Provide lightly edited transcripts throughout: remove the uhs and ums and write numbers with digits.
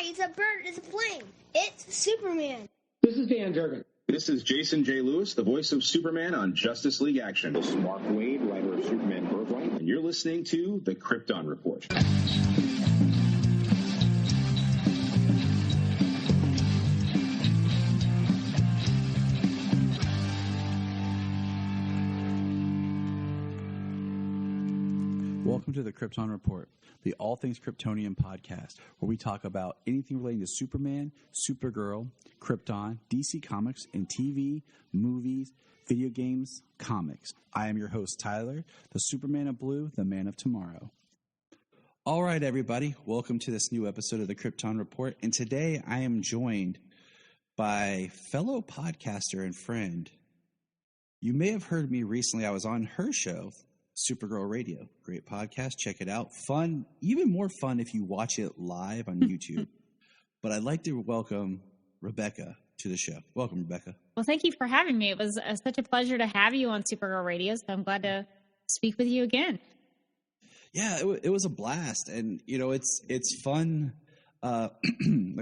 It's a bird. It's a plane. It's Superman. This is Dan Durgan. This is Jason J. Lewis, the voice of Superman on Justice League Action. This is Mark Wade, writer of Superman Birthright. And you're listening to The Krypton Report. Welcome to the Krypton Report, the All Things Kryptonian podcast, where we talk about anything relating to Superman, Supergirl, Krypton, DC Comics, and TV, movies, video games, comics. I am your host, Tyler, the Superman of Blue, the Man of Tomorrow. All right, everybody, welcome to this new episode of the Krypton Report, and today I am joined by fellow podcaster and friend. You may have heard me recently. I was on her show, Supergirl Radio. Great podcast. Check it out. Fun, even more fun if you watch it live on YouTube. But I'd like to welcome Rebecca to the show. Welcome, Rebecca. Well, thank you for having me. It was such a pleasure to have you on Supergirl Radio, so I'm glad to speak with you again. Yeah, it was a blast. And, you know, it's fun. Like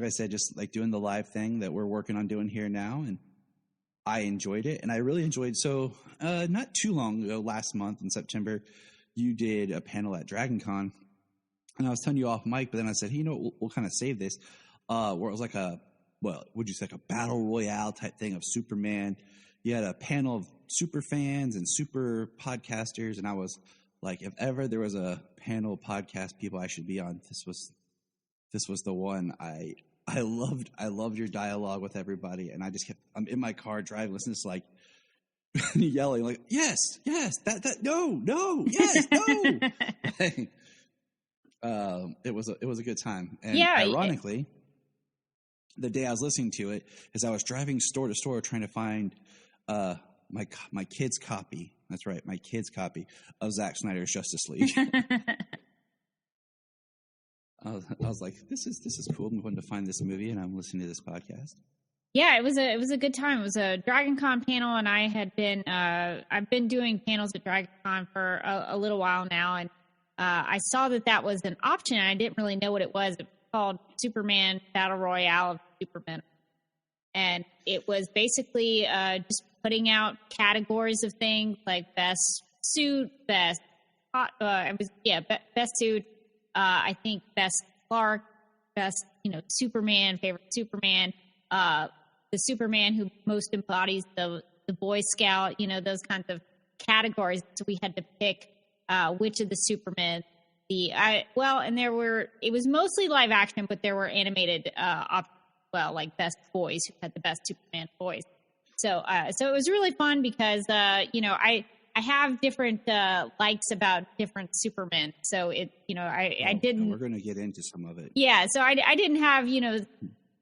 I said, just like doing the live thing that we're working on doing here now. And I enjoyed it, and I really enjoyed. So not too long ago, last month in September, you did a panel at DragonCon, and I was telling you off mic, but then I said, hey, you know, we'll kind of save this, where it was like would you say like a battle royale type thing of Superman. You had a panel of super fans and super podcasters, and I was like, if ever there was a panel of podcast people I should be on, this was the one. I loved your dialogue with everybody, and I'm in my car driving, listening to this, like, yelling, like, yes, that, no, yes, no. It was a good time. And yeah, ironically, the day I was listening to it, is I was driving store to store trying to find my kid's copy. That's right, my kid's copy of Zack Snyder's Justice League. I was like, this is cool. I'm going to find this movie, and I'm listening to this podcast. Yeah, it was a good time. It was a DragonCon panel, and I had been I've been doing panels at DragonCon for a little while now, and I saw that was an option, and I didn't really know what it was. It was called Superman Battle Royale of Superman, and it was basically just putting out categories of things like best suit, best suit. I think best Clark, best, Superman, favorite Superman, the Superman who most embodies the Boy Scout, those kinds of categories. So we had to pick which of the Supermen. It was mostly live action, but there were animated like best boys who had the best Superman voice. So it was really fun because I have different likes about different Supermen. So I didn't. We're going to get into some of it. Yeah. So I didn't have,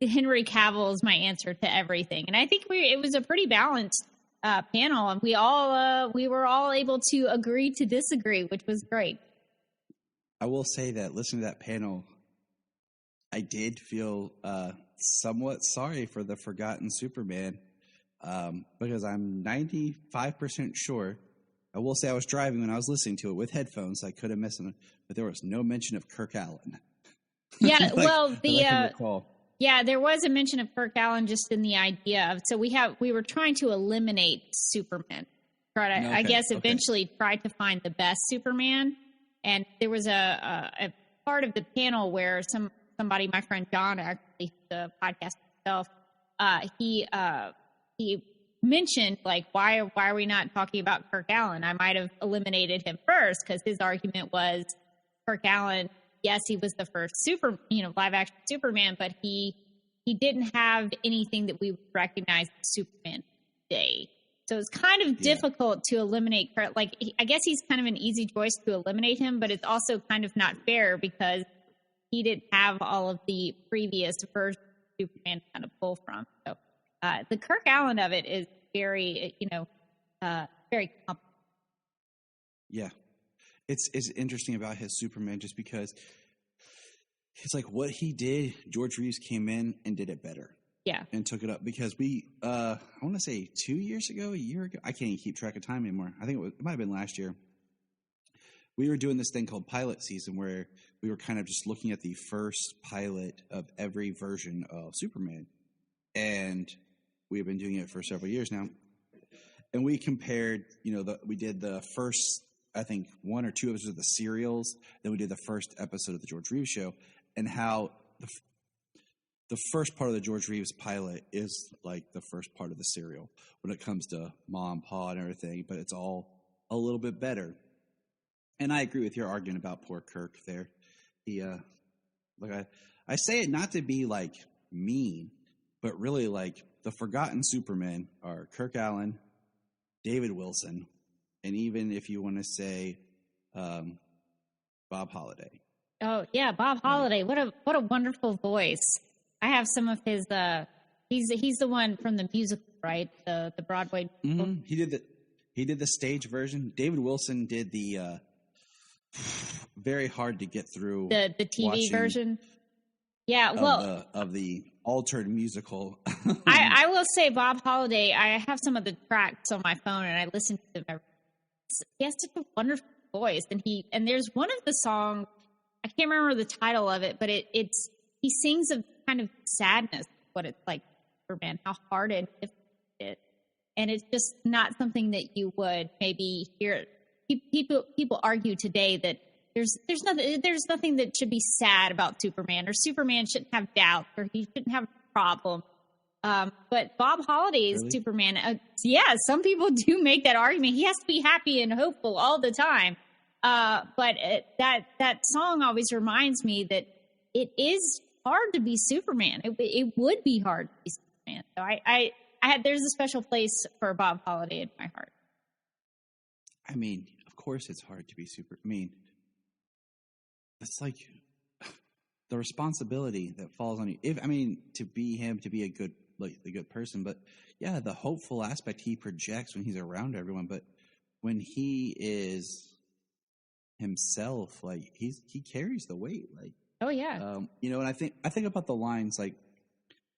Henry Cavill is my answer to everything. And I think it was a pretty balanced panel, and we were all able to agree to disagree, which was great. I will say that listening to that panel, I did feel somewhat sorry for the forgotten Superman, because I'm 95% sure. I will say I was driving when I was listening to it with headphones. So I could have missed it, but there was no mention of Kirk Allen. Yeah, there was a mention of Kirk Allen just in the idea of. So we were trying to eliminate Superman. I guess eventually tried to find the best Superman, and there was a part of the panel where somebody, my friend John, actually the podcast himself, he mentioned, like, why are we not talking about Kirk Allen? I might have eliminated him first because his argument was Kirk Allen, yes, he was the first live action Superman, but he didn't have anything that we would recognize as Superman today. So it's kind of difficult to eliminate Kirk. Like, I guess he's kind of an easy choice to eliminate him, but it's also kind of not fair because he didn't have all of the previous versions of Superman to kind of pull from. So the Kirk Allen of it is very, very complicated. Yeah. It's interesting about his Superman just because it's like what he did, George Reeves came in and did it better. Yeah. And took it up because I want to say 2 years ago, a year ago, I can't even keep track of time anymore. I think it might have been last year. we were doing this thing called pilot season where we were kind of just looking at the first pilot of every version of Superman. And we've been doing it for several years now. And we compared, we did the first, I think, 1 or 2 episodes of the serials. Then we did the first episode of the George Reeves show, and how the first part of the George Reeves pilot is like the first part of the serial when it comes to Mom, Pa, and everything, but it's all a little bit better. And I agree with your argument about poor Kirk there. He, I say it not to be like mean, but really like the forgotten Supermen are Kirk Allen, David Wilson, and even if you want to say Bob Holliday. Oh yeah, Bob Holliday. What a wonderful voice. I have some of his. He's the one from the musical, right? The Broadway. Mm-hmm. He did the stage version. David Wilson did the very hard to get through the TV version. Yeah, of the altered musical. I will say Bob Holliday. I have some of the tracks on my phone, and I listen to them. He has such a wonderful voice, and there's one of the songs. I can't remember the title of it, but it's he sings of kind of sadness, what it's like for man, how hard and difficult it is, and it's just not something that you would maybe hear. People argue today that there's nothing that should be sad about Superman, or Superman shouldn't have doubts, or he shouldn't have problems. But Bob Holliday's really? Superman, some people do make that argument. He has to be happy and hopeful all the time. But that song always reminds me that it is hard to be Superman. It would be hard to be Superman. So I there's a special place for Bob Holliday in my heart. I mean, of course it's hard to be it's like the responsibility that falls on you. To be him, to be a good person, but yeah, the hopeful aspect he projects when he's around everyone. But when he is himself, like he carries the weight. Like, oh yeah, and I think about the lines like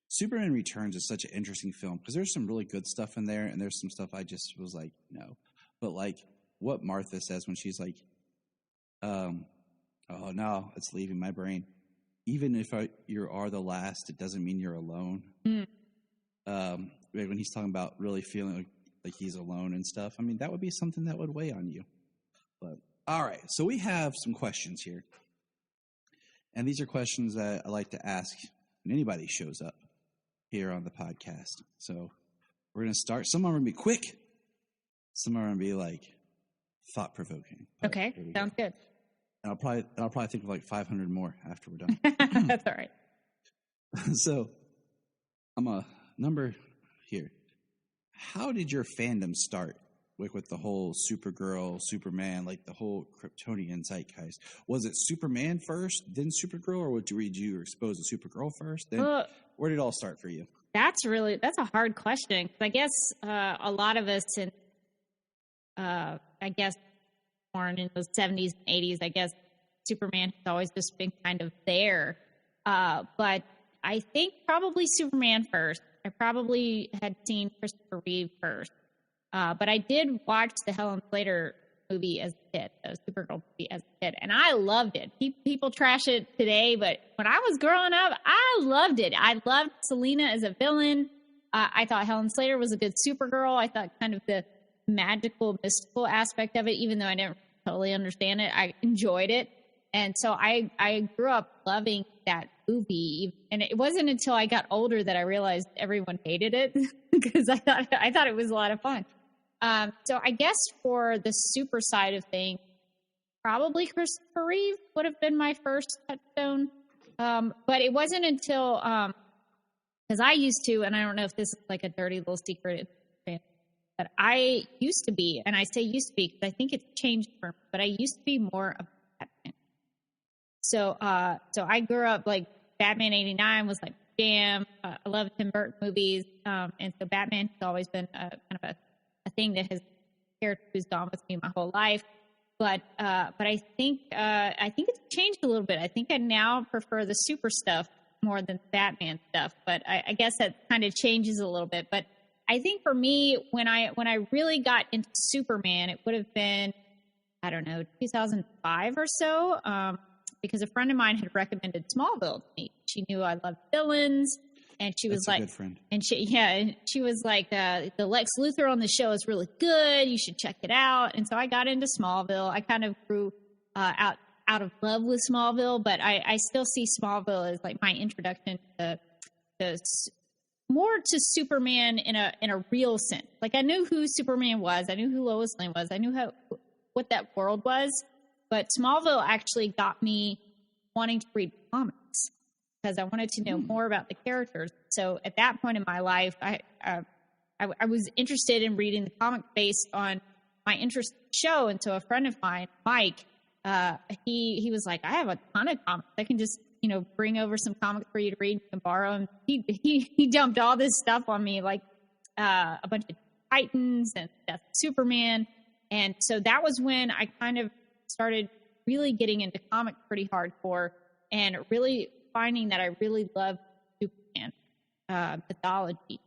Superman Returns is such an interesting film because there's some really good stuff in there, and there's some stuff I just was like, no, but like what Martha says when she's like, oh no, it's leaving my brain. Even if you are the last, it doesn't mean you're alone. Mm. When he's talking about really feeling like he's alone and stuff, I mean, that would be something that would weigh on you. But all right, so we have some questions here. And these are questions that I like to ask when anybody shows up here on the podcast. So we're going to start. Some are going to be quick. Some are going to be like thought-provoking. Okay, sounds good. And I'll probably think of like 500 more after we're done. That's all right. So I'm a number here. How did your fandom start? With the whole Supergirl, Superman, like the whole Kryptonian zeitgeist. Was it Superman first, then Supergirl, or were you exposed to Supergirl first? Then where did it all start for you? That's a hard question. I guess a lot of us born in the 70s and 80s, I guess Superman has always just been kind of there. But I think probably Superman first. I probably had seen Christopher Reeve first. But I did watch the Helen Slater movie as a kid, the Supergirl movie as a kid, and I loved it. People trash it today, but when I was growing up, I loved it. I loved Selena as a villain. I thought Helen Slater was a good Supergirl. I thought kind of the magical, mystical aspect of it, even though I didn't totally understand it, I enjoyed it. And so I grew up loving that movie, and it wasn't until I got older that I realized everyone hated it because I thought it was a lot of fun. So I guess for the super side of things, probably Christopher Reeve would have been my first touchstone. But it wasn't until, because I used to, and I don't know if this is like a dirty little secret, but I used to be, and I say used to be because I think it's changed for me, but I used to be more of Batman. So I grew up like Batman 89 was like jam. I love Tim Burton movies. And so Batman has always been kind of a thing that has character who's gone with me my whole life. But I think it's changed a little bit. I think I now prefer the super stuff more than Batman stuff. But I guess that kind of changes a little bit. But I think for me, when I really got into Superman, it would have been, I don't know, 2005 or so, because a friend of mine had recommended Smallville to me. She knew I loved villains, and she was That's a good friend. and she was like, the Lex Luthor on the show is really good. You should check it out. And so I got into Smallville. I kind of grew out of love with Smallville, but I still see Smallville as like my introduction to more to Superman in a real sense. Like, I knew who Superman was. I knew who Lois Lane was. I knew what that world was. But Smallville actually got me wanting to read comics because I wanted to know more about the characters. So at that point in my life, I was interested in reading the comic based on my interest in the show. And so a friend of mine, Mike, he was like, I have a ton of comics. I can just, bring over some comics for you to read. You can borrow them. He dumped all this stuff on me, like a bunch of Titans and Death of Superman. And so that was when I kind of started really getting into comics pretty hardcore and really finding that I really loved Superman mythology.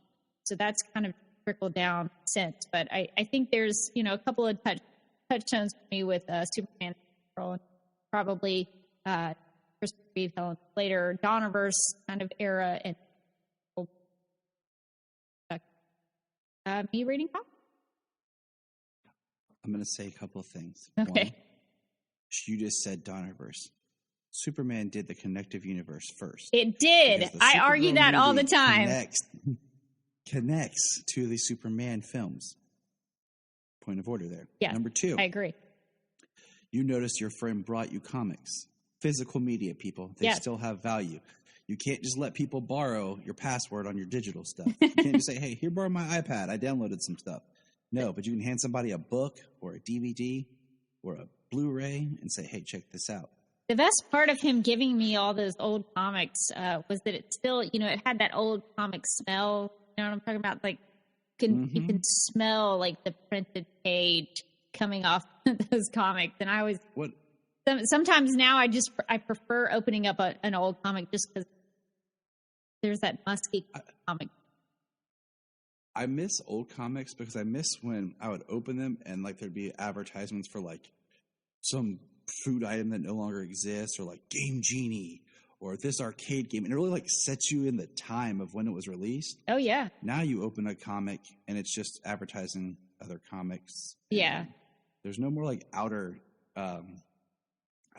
So that's kind of trickled down since. But I think there's, a couple of touchstones for me with Superman and probably Christopher Reeve, Helen later, Donnerverse kind of era, and me reading comics. I'm going to say a couple of things. Okay. One, you just said Donnerverse. Superman did the connective universe first. It did. I argue that all the time. Connects to the Superman films. Point of order there. Yeah. Number 2. I agree. You noticed your friend brought you comics. Physical media, people. They still have value. You can't just let people borrow your password on your digital stuff. You can't just say, hey, here, borrow my iPad. I downloaded some stuff. No, but you can hand somebody a book or a DVD or a Blu-ray and say, hey, check this out. The best part of him giving me all those old comics was that it still, it had that old comic smell. You know what I'm talking about? Like, you can smell, like, the printed page coming off those comics. And I always... What? Sometimes now I prefer opening up an old comic just because there's that musky comic. I miss old comics because I miss when I would open them and like there'd be advertisements for like some food item that no longer exists or like Game Genie or this arcade game. And it really like sets you in the time of when it was released. Oh, yeah. Now you open a comic and it's just advertising other comics. Yeah. There's no more like outer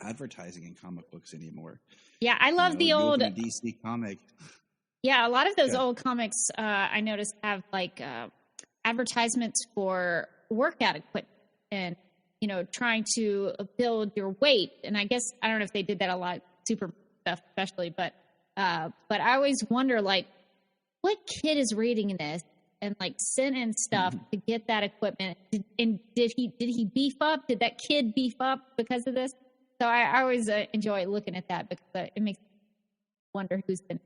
advertising in comic books anymore. Yeah, I love the old DC comic. Yeah, a lot of those old comics I noticed have like advertisements for workout equipment and trying to build your weight. And I guess I don't know if they did that a lot, super stuff especially, but I always wonder like what kid is reading this and like sent in stuff to get that equipment. And did he beef up? Did that kid beef up because of this? So I always enjoy looking at that because it makes me wonder who's been.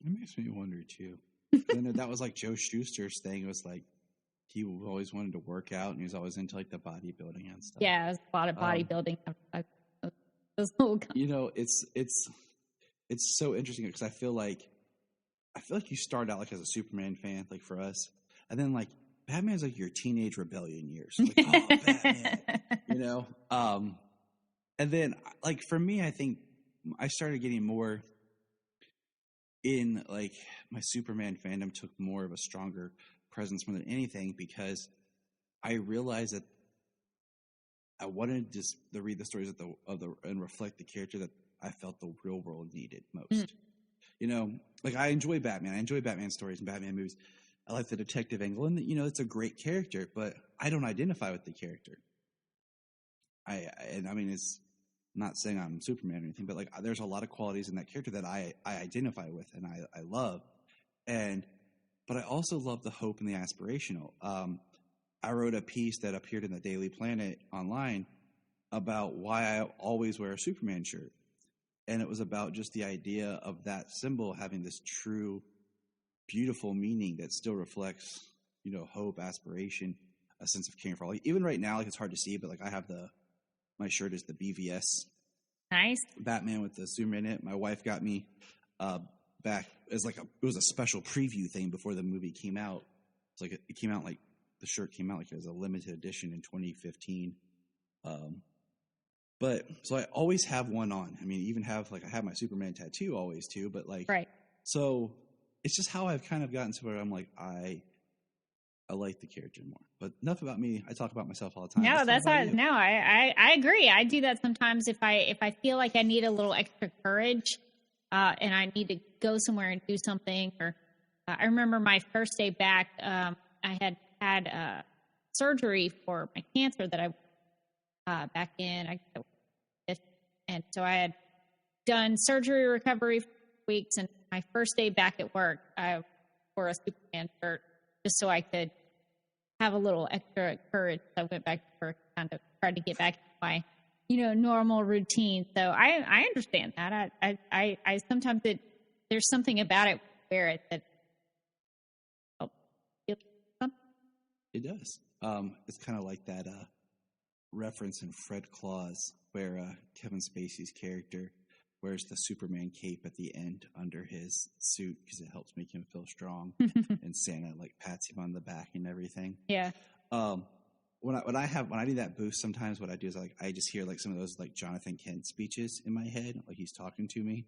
It makes me wonder too. And that was like Joe Shuster's thing. It was like he always wanted to work out, and he was always into like the bodybuilding and stuff. Yeah, there's a lot of bodybuilding. Those old it's so interesting because I feel like you start out like as a Superman fan, like for us, and then like Batman's like your teenage rebellion years. Like, oh, Batman, and then like for me, I think I started getting more in like my Superman fandom took more of a stronger presence more than anything because I realized that I wanted to read the stories and reflect the character that I felt the real world needed most. Like I enjoy Batman. I enjoy Batman stories and Batman movies. I like the detective angle, and it's a great character, but I don't identify with the character. I mean, it's not saying I'm Superman or anything, but like there's a lot of qualities in that character that I identify with and I love, but I also love the hope and the aspirational. I wrote a piece that appeared in the Daily Planet online about why I always wear a Superman shirt, and it was about just the idea of that symbol having this true, beautiful meaning that still reflects, hope, aspiration, a sense of caring for all. Even right now, like it's hard to see, but like I have my shirt is the BVS. Nice. Batman with the Superman in it. My wife got me back as like it was a special preview thing before the movie came out. It's like it came out like the shirt came out, like it was a limited edition in 2015. But so I always have one on. I mean, even I have my Superman tattoo always too, but like, right. So it's just how I've kind of gotten to where I'm like, I like the character more. But enough about me. I talk about myself all the time. No, that's how. No, I agree. I do that sometimes if I feel like I need a little extra courage, and I need to go somewhere and do something. Or I remember my first day back. I had surgery for my cancer that I back in. And so I had done surgery recovery for weeks, and my first day back at work, I wore a Superman shirt just so I could have a little extra courage. I went back to work, kind of tried to get back to my, normal routine. So I understand that. I sometimes there's something about it where it that it does. It's kind of like that reference in Fred Claus where Kevin Spacey's character wears the Superman cape at the end under his suit because it helps make him feel strong, and Santa like pats him on the back and everything. Yeah. When I do that boost, sometimes what I do is I just hear like some of those like Jonathan Kent speeches in my head, like he's talking to me.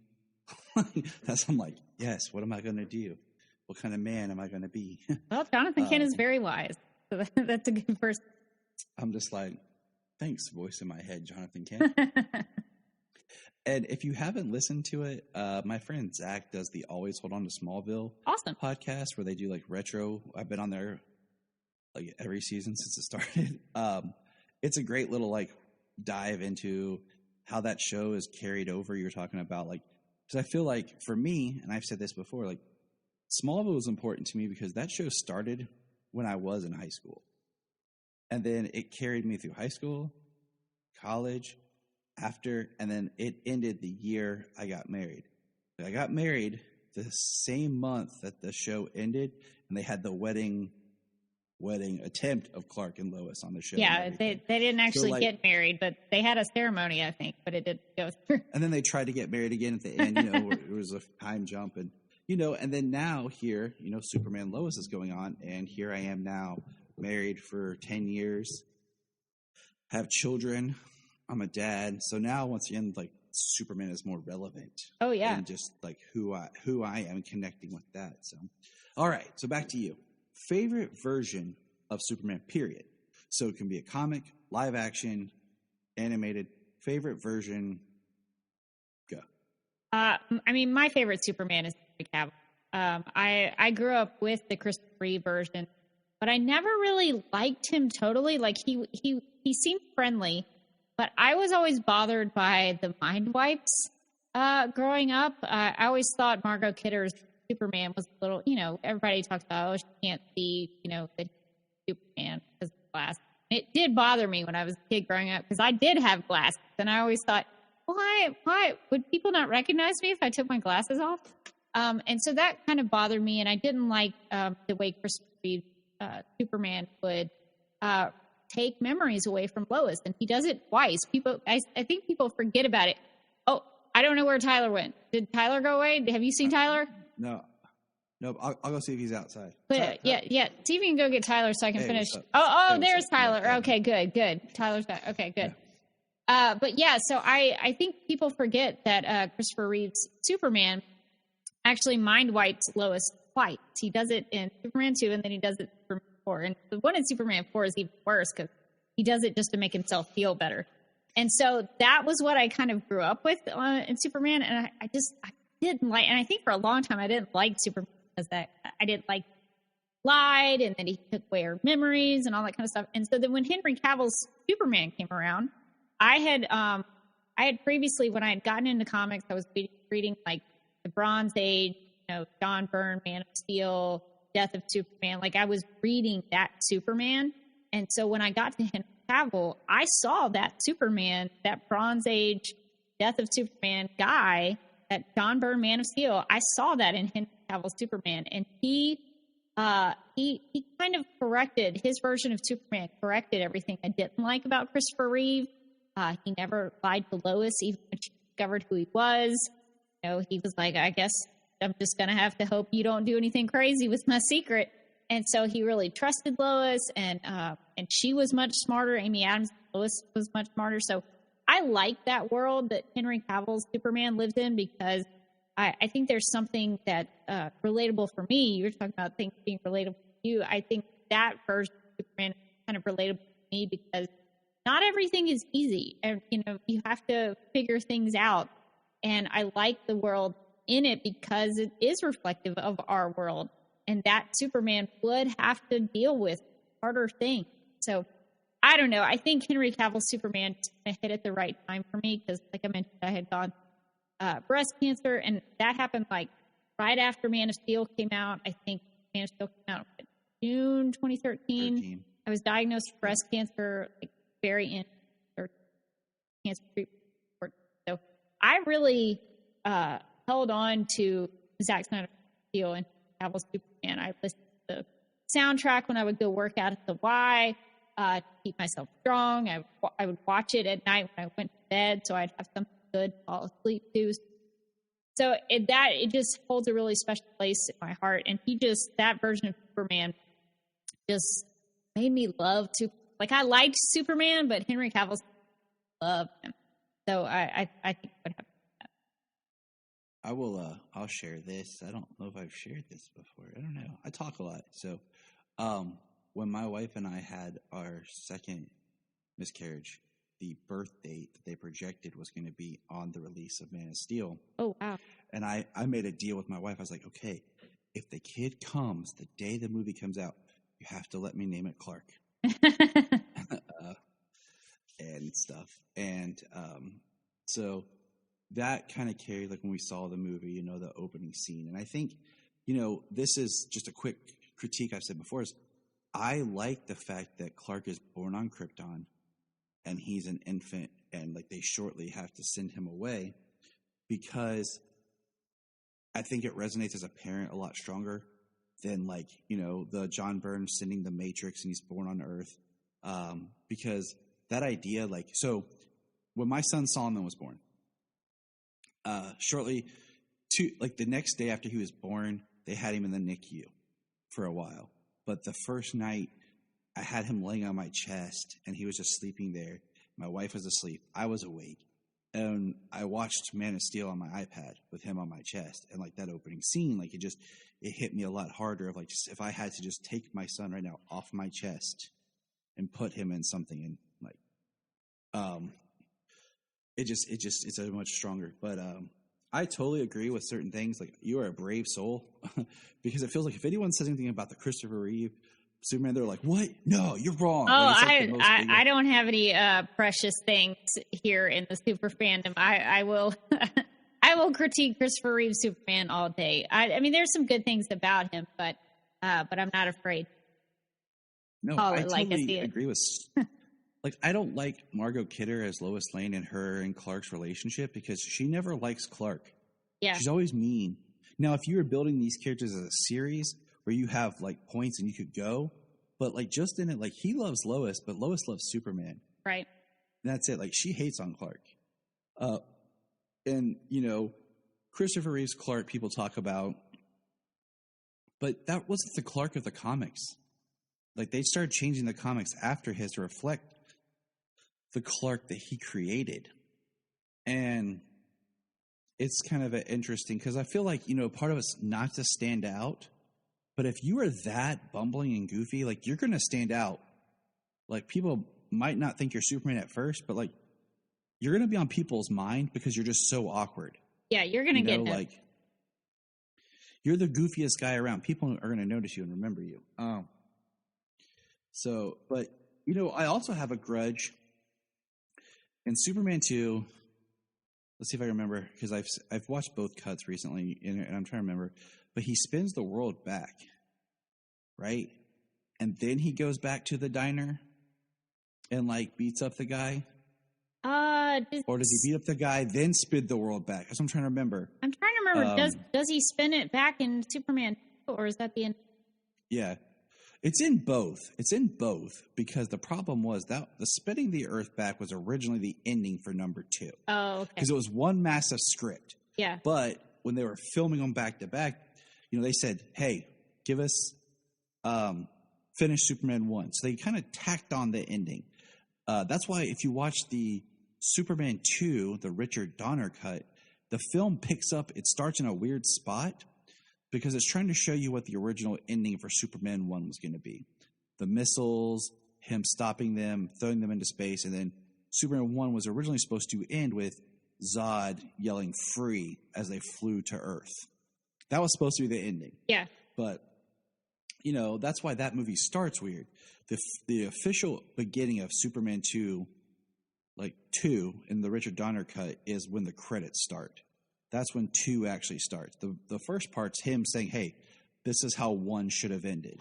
I'm like, yes. What am I going to do? What kind of man am I going to be? Well, Jonathan Kent is very wise, so that's a good person. I'm just like, thanks, voice in my head, Jonathan Kent. And if you haven't listened to it, my friend Zach does the Always Hold On to Smallville podcast where they do like retro. I've been on there like every season since it started. It's a great little like dive into how that show is carried over. You're talking about like, because I feel like for me, and I've said this before, like Smallville was important to me because that show started when I was in high school. And then it carried me through high school, college, after, and then it ended the year I got married. I got married the same month that the show ended, and they had the wedding attempt of Clark and Lois on the show. Yeah, they didn't actually get married, but they had a ceremony, I think, but it didn't go through. And then they tried to get married again at the end, where it was a time jump, and and then now here, Superman Lois is going on, and here I am now, married for 10 years, have children. I'm a dad, so now once again, like Superman is more relevant. Oh yeah, and just like who I am connecting with that. So, all right, so back to you. Favorite version of Superman, period. So it can be a comic, live action, animated. Favorite version. Go. I mean, my favorite Superman is Henry Cavill. I grew up with the Christopher Reeve version, but I never really liked him totally. Like he seemed friendly. But I was always bothered by the mind wipes growing up. I always thought Margot Kidder's Superman was a little, everybody talks about, she can't see, the Superman because of glasses. It did bother me when I was a kid growing up because I did have glasses. And I always thought, why would people not recognize me if I took my glasses off? And so that kind of bothered me. And I didn't like the way Christopher Reeve Superman would take memories away from Lois, and he does it twice. I think people forget about it. Oh, I don't know where Tyler went. Did Tyler go away? Have you seen Tyler? No. I'll go see if he's outside. But, yeah. See if you can go get Tyler so I can finish. There's Tyler. Yeah. Okay, good. Tyler's back. Okay, good. Yeah. But yeah, so I think people forget that Christopher Reeve's Superman actually mind wipes Lois twice. He does it in Superman 2, and then he does it in Superman 4. And the one in Superman 4 is even worse because he does it just to make himself feel better. And so that was what I kind of grew up with in Superman. And I didn't like, and I think for a long time I didn't like Superman because I didn't like lied, and then he took away her memories and all that kind of stuff. And so then when Henry Cavill's Superman came around, I had previously, when I had gotten into comics, I was reading like the Bronze Age, John Byrne, Man of Steel, Death of Superman. Like I was reading that Superman. And so when I got to Henry Cavill, I saw that Superman, that Bronze Age Death of Superman guy, that John Byrne Man of Steel. I saw that in Henry Cavill's Superman, and he kind of corrected his version of Superman, corrected everything I didn't like about Christopher Reeve. He never lied to Lois, even when she discovered who he was. He was like, I guess I'm just going to have to hope you don't do anything crazy with my secret. And so he really trusted Lois, and she was much smarter. Amy Adams, Lois was much smarter. So I like that world that Henry Cavill's Superman lives in, because I think there's something that relatable for me. You were talking about things being relatable to you. I think that version of Superman is kind of relatable to me, because not everything is easy, and you have to figure things out. And I like the world in it because it is reflective of our world, and that Superman would have to deal with harder things. So I don't know. I think Henry Cavill's Superman hit at the right time for me, because, like I mentioned, I had gone breast cancer, and that happened like right after Man of Steel came out. I think Man of Steel came out in June 2013. I was diagnosed with breast cancer like very end or cancer treatment. So I really held on to Zack Snyder's Steel and Cavill's Superman. I listened to the soundtrack when I would go work out at the Y to keep myself strong. I would watch it at night when I went to bed, so I'd have something good to fall asleep to. So it just holds a really special place in my heart. And that version of Superman just made me love to, like, I liked Superman, but Henry Cavill's loved him. So I think what happened. I will. I'll share this. I don't know if I've shared this before. I don't know. I talk a lot. So, when my wife and I had our second miscarriage, the birth date that they projected was going to be on the release of Man of Steel. Oh, wow. And I made a deal with my wife. I was like, okay, if the kid comes the day the movie comes out, you have to let me name it Clark. And stuff. And so that kind of carried, like when we saw the movie, the opening scene. And I think, this is just a quick critique I've said before, is I like the fact that Clark is born on Krypton and he's an infant, and like they shortly have to send him away, because I think it resonates as a parent a lot stronger than like, the John Byrne sending the Matrix and he's born on Earth. Because that idea, like, so when my son Solomon was born, shortly the next day after he was born, they had him in the NICU for a while. But the first night I had him laying on my chest and he was just sleeping there. My wife was asleep. I was awake. And I watched Man of Steel on my iPad with him on my chest. And like that opening scene, like it hit me a lot harder of like, just if I had to just take my son right now off my chest and put him in something, and like, it's a much stronger. But I totally agree with certain things. Like, you are a brave soul, because it feels like if anyone says anything about the Christopher Reeve Superman, they're like, what? No, you're wrong. Oh, like, I don't have any precious things here in the super fandom. I will I will critique Christopher Reeve Superman all day. I mean, there's some good things about him, but I'm not afraid. No, I totally agree with. Like, I don't like Margot Kidder as Lois Lane and her and Clark's relationship, because she never likes Clark. Yeah, she's always mean. Now, if you were building these characters as a series where you have like points and you could go, but like just in it, like he loves Lois, but Lois loves Superman. Right. And that's it. Like, she hates on Clark. And Christopher Reeve's Clark people talk about, but that wasn't the Clark of the comics. Like, they started changing the comics after his to reflect the Clark that he created. And it's kind of interesting, because I feel like, part of it's not to stand out. But if you are that bumbling and goofy, like, you're going to stand out. Like, people might not think you're Superman at first, but like, you're going to be on people's mind because you're just so awkward. Yeah, you're going to get like, you're the goofiest guy around. People are going to notice you and remember you. So, but I also have a grudge in Superman 2. Let's see if I remember, because I've watched both cuts recently, and I'm trying to remember. But he spins the world back, right? And then he goes back to the diner and like beats up the guy. Or does he beat up the guy, then spin the world back? That's what I'm trying to remember. I'm trying to remember. Does he spin it back in Superman 2, or is that the end? Yeah. It's in both. It's in both, because the problem was that the spinning the Earth back was originally the ending for number 2. Oh, okay. Because it was one massive script. Yeah. But when they were filming them back to back, they said, hey, give us finished Superman 1. So they kind of tacked on the ending. That's why if you watch the Superman 2, the Richard Donner cut, the film picks up, it starts in a weird spot because it's trying to show you what the original ending for Superman 1 was going to be. The missiles, him stopping them, throwing them into space, and then Superman 1 was originally supposed to end with Zod yelling free as they flew to Earth. That was supposed to be the ending. Yeah. But, that's why that movie starts weird. The official beginning of Superman 2, 2 in the Richard Donner cut, is when the credits start. That's when 2 actually starts. The first part's him saying, hey, this is how 1 should have ended.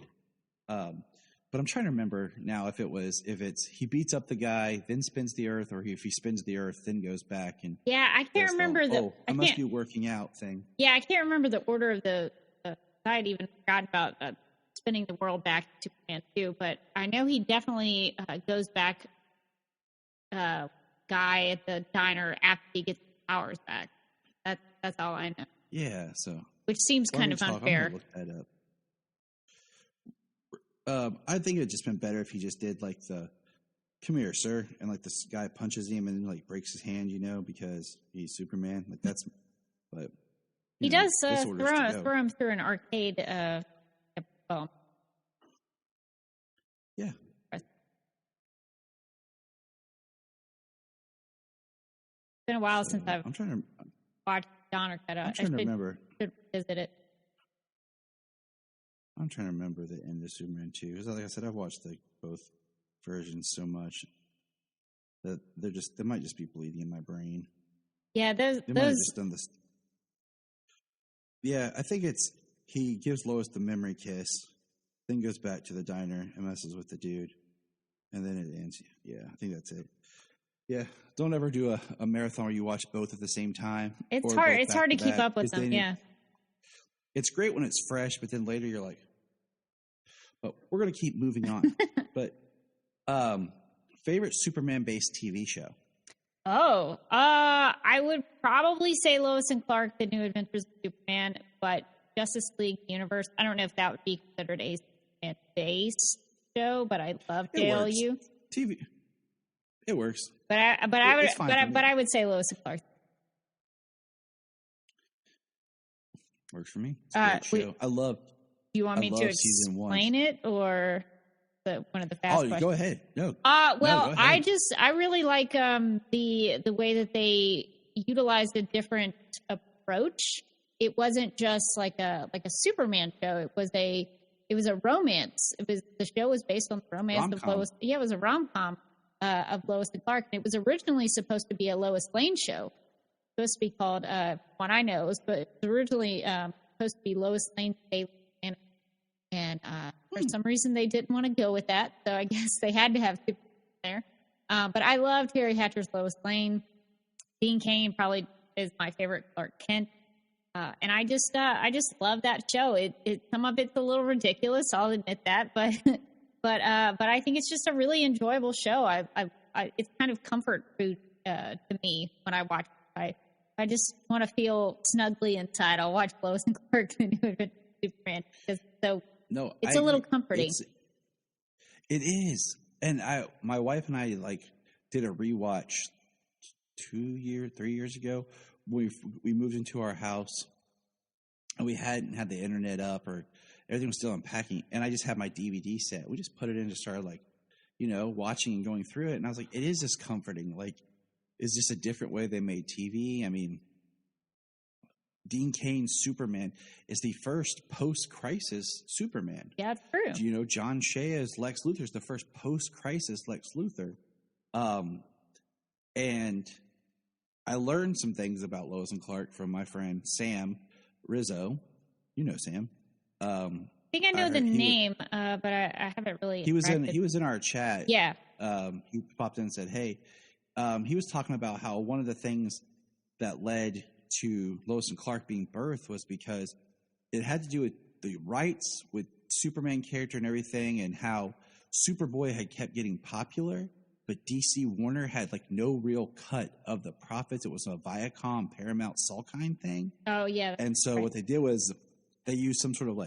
But I'm trying to remember now if it's he beats up the guy, then spins the Earth, or if he spins the Earth, then goes back and I can't remember I must be working out thing. Yeah, I can't remember the order of the I had even forgotten about spinning the world back to Superman 2, but I know he definitely goes back. Guy at the diner after he gets his powers back. That's all I know. Yeah, so which seems kind of unfair. I'm gonna look that up. I think it'd just been better if he just did the "come here, sir," and this guy punches him and breaks his hand, because he's Superman. That's, but he does throw him through an arcade. Well, yeah. It's been a while since I've watched Donner cut out. I'm trying to remember. Should visit it. I'm trying to remember the end of Superman 2. Because like I said, I've watched both versions so much that they might just be bleeding in my brain. Yeah, They might have just done this. Yeah, I think it's he gives Lois the memory kiss, then goes back to the diner and messes with the dude, and then it ends. Yeah, I think that's it. Yeah, don't ever do a marathon where you watch both at the same time. It's hard. It's hard to keep up with them. Yeah. It's great when it's fresh, but then later you're like, but we're going to keep moving on. But favorite Superman-based TV show? Oh, I would probably say Lois and Clark, The New Adventures of Superman, but Justice League Universe, I don't know if that would be considered a Superman-based show, but I love JLU. TV. It works. But I would say Lois and Clark. Works for me. It's a great show. I love. Do you want me to explain it or one of the fast questions? Go ahead. No. Well, I really like the way that they utilized a different approach. It wasn't just like a Superman show. It was a romance. The show was based on the romance rom-com. of Lois. Yeah, it was a rom-com of Lois and Clark. And it was originally supposed to be a Lois Lane show. Supposed to be called one I know, but it was originally supposed to be Lois Lane's Daily Planet, and for some reason they didn't want to go with that, so I guess they had to have Superman there. But I love Terry Hatcher's Lois Lane. Dean Cain probably is my favorite Clark Kent, and I just love that show. Some of it's a little ridiculous, I'll admit that, but I think it's just a really enjoyable show. It's kind of comfort food to me when I watch it. I just want to feel snugly inside. I'll watch Lois and Clark, The New Adventures of Superman, because it's a little comforting. It is, and my wife and I did a rewatch 3 years ago. We moved into our house, and we hadn't had the internet up, or everything was still unpacking. And I just had my DVD set. We just put it in and started watching and going through it. And I was like, it is just comforting. It's just a different way they made TV. I mean, Dean Cain's Superman is the first post-crisis Superman. Yeah, it's true. Do you know John Shea's Lex Luthor is the first post-crisis Lex Luthor? And I learned some things about Lois and Clark from my friend Sam Rizzo. You know Sam. I think I know the name, but I haven't really. He was in our chat. Yeah. He popped in and said, "Hey." He was talking about how one of the things that led to Lois and Clark being birthed was because it had to do with the rights with Superman character and everything, and how Superboy had kept getting popular, but DC Warner had no real cut of the profits. It was a Viacom, Paramount, Salkind thing. Oh yeah. And so what they did was they used some sort of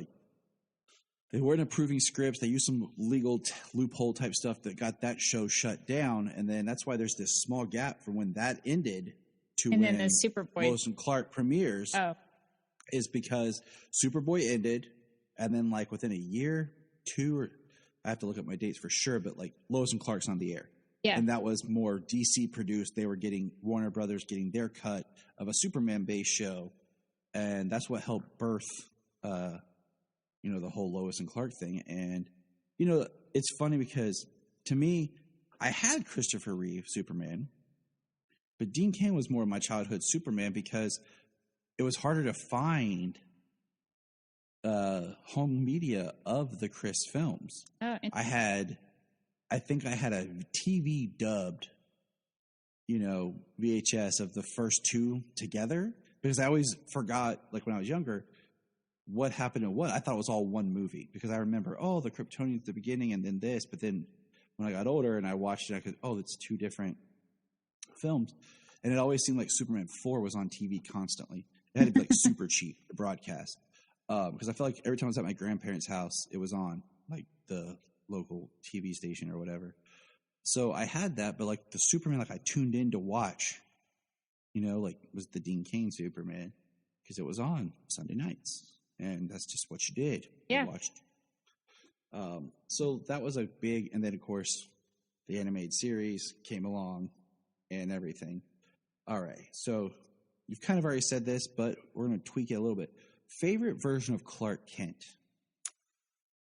they weren't approving scripts. They used some legal loophole type stuff that got that show shut down. And then that's why there's this small gap from when that ended to and when then the Superboy Lois and Clark premieres. Is because Superboy ended, and then like within a year, two, or I have to look at my dates for sure, but like Lois and Clark's on the air. Yeah. And that was more DC produced. They were getting Warner Brothers getting their cut of a Superman based show. And that's what helped birth, the whole Lois and Clark thing. And, it's funny because to me, I had Christopher Reeve Superman, but Dean Cain was more of my childhood Superman because it was harder to find home media of the Chris films. I think I had a TV dubbed, VHS of the first two together because I always forgot, like when I was younger, what happened in what. I thought it was all one movie because I remember, the Kryptonians at the beginning and then this. But then when I got older and I watched it, I could, it's two different films. And it always seemed like Superman 4 was on TV constantly. It had to be like super cheap to broadcast because I felt like every time I was at my grandparents' house, it was on like the local TV station or whatever. So I had that, but like the Superman, like I tuned in to watch, like was the Dean Cain Superman because it was on Sunday nights, and that's just what you did. Yeah. You watched. So that was a big, and then of course the animated series came along and everything. All right, so. You've kind of already said this, but we're going to tweak it a little bit. Favorite version of Clark Kent?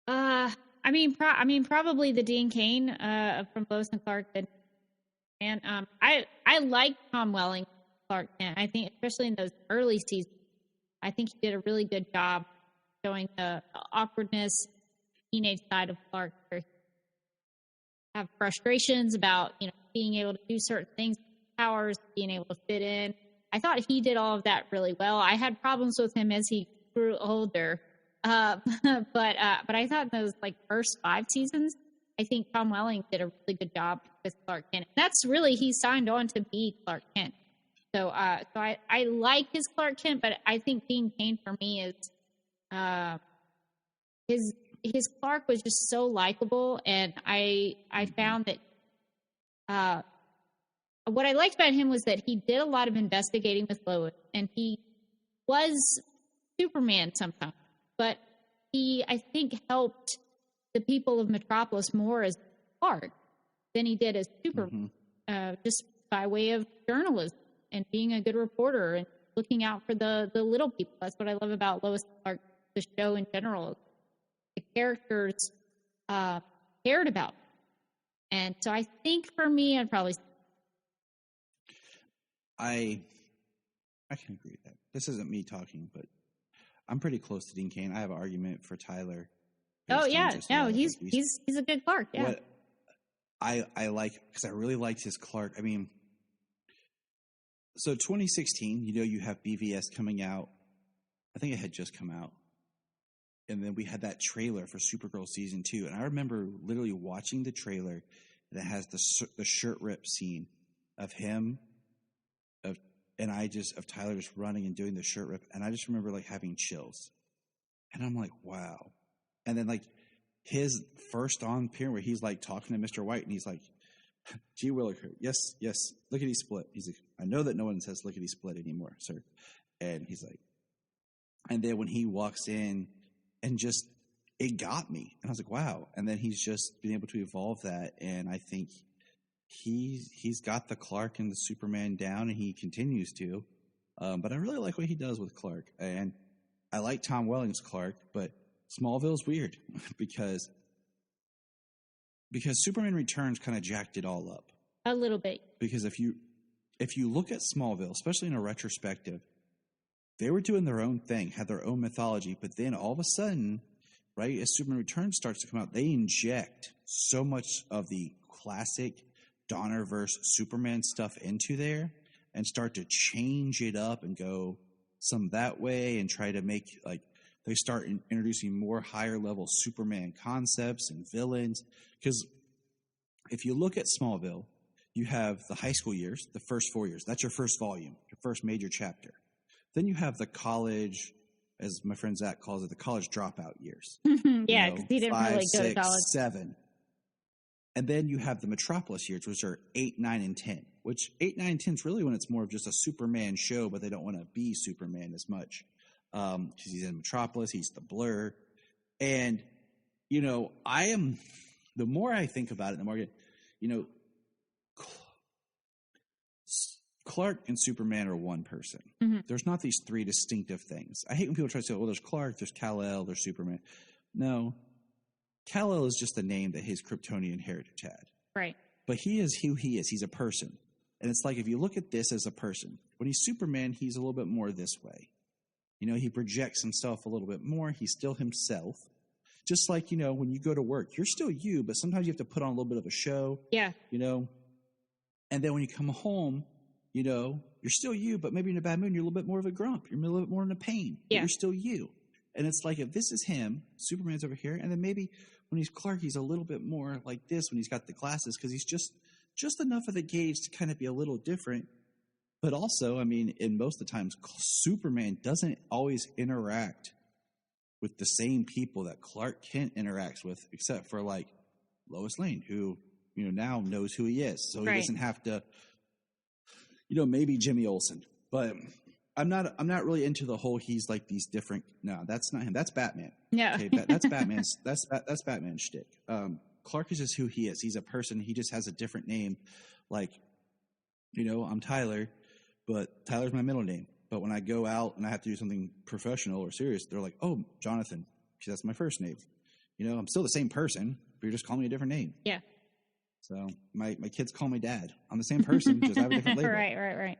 Probably the Dean Cain from Lois and Clark. And I like Tom Welling Clark Kent. I think, especially in those early seasons, I think he did a really good job showing the awkwardness, teenage side of Clark, where he have frustrations about being able to do certain things, powers, being able to fit in. I thought he did all of that really well. I had problems with him as he grew older, but I thought in those like first 5 seasons, I think Tom Welling did a really good job with Clark Kent. That's really he signed on to be Clark Kent. So I like his Clark Kent, but I think Dean Cain for me is his Clark was just so likable, and I found that. What I liked about him was that he did a lot of investigating with Lois, and he was Superman sometimes, but he, I think, helped the people of Metropolis more as Clark than he did as Superman, just by way of journalism and being a good reporter and looking out for the little people. That's what I love about Lois and Clark, the show in general. The characters cared about. And so I think for me, I'd probably... I can agree with that. This isn't me talking, but I'm pretty close to Dean Cain. I have an argument for Tyler. Oh yeah, no, he's a good Clark. Yeah, what I like because I really liked his Clark. I mean, so 2016, you have BVS coming out. I think it had just come out, and then we had that trailer for Supergirl season 2, and I remember literally watching the trailer that has the shirt rip scene of him. Of Tyler just running and doing the shirt rip. And I just remember like having chills. And I'm like, wow. And then like his first on appearance where he's like talking to Mr. White and he's like, gee Willikers, yes, lickety split. He's like, I know that no one says lickety split anymore, sir. And he's like, and then when he walks in and just, it got me. And I was like, wow. And then he's just been able to evolve that. And I think he's got the Clark and the Superman down, and he continues to. But I really like what he does with Clark, and I like Tom Welling's Clark. But Smallville's weird because Superman Returns kind of jacked it all up a little bit. Because if you look at Smallville, especially in a retrospective, they were doing their own thing, had their own mythology, but then all of a sudden, right, as Superman Returns starts to come out, they inject so much of the classic Donnerverse Superman stuff into there and start to change it up and go some that way and try to make, like, they start introducing more higher level Superman concepts and villains. Because if you look at Smallville, you have the high school years, the first 4 years. That's your first volume, your first major chapter. Then you have the college, as my friend Zach calls it, the college dropout years. Yeah, because he didn't 5, really go to 6, college. 7. And then you have the Metropolis years, which are 8, 9, and 10, which 8, 9, and 10 is really when it's more of just a Superman show, but they don't want to be Superman as much. Because he's in Metropolis, he's the Blur. And, the more I think about it, the more, Clark and Superman are one person. Mm-hmm. There's not these three distinctive things. I hate when people try to say, well, there's Clark, there's Kal-El, there's Superman. No. Kal-El is just the name that his Kryptonian heritage had. Right. But he is who he is. He's a person. And it's like if you look at this as a person, when he's Superman, he's a little bit more this way. He projects himself a little bit more. He's still himself. Just like, when you go to work, you're still you, but sometimes you have to put on a little bit of a show. Yeah. And then when you come home, you're still you, but maybe in a bad mood, you're a little bit more of a grump. You're a little bit more in a pain. Yeah. But you're still you. And it's like if this is him, Superman's over here, and then maybe when he's Clark, he's a little bit more like this when he's got the glasses because he's just enough of the gauge to kind of be a little different. But also, in most of the times, Superman doesn't always interact with the same people that Clark Kent interacts with, except for like Lois Lane, who now knows who he is, so he doesn't have to. Maybe Jimmy Olsen, but I'm not really into the whole he's like these different. No, that's not him. That's Batman. Yeah, okay, that's Batman's. That's Batman's shtick. Clark is just who he is. He's a person. He just has a different name. Like, I'm Tyler, but Tyler's my middle name. But when I go out and I have to do something professional or serious, they're like, "Oh, Jonathan," because that's my first name. I'm still the same person, but you're just calling me a different name. Yeah. So my kids call me Dad. I'm the same person, just have a different label. Right.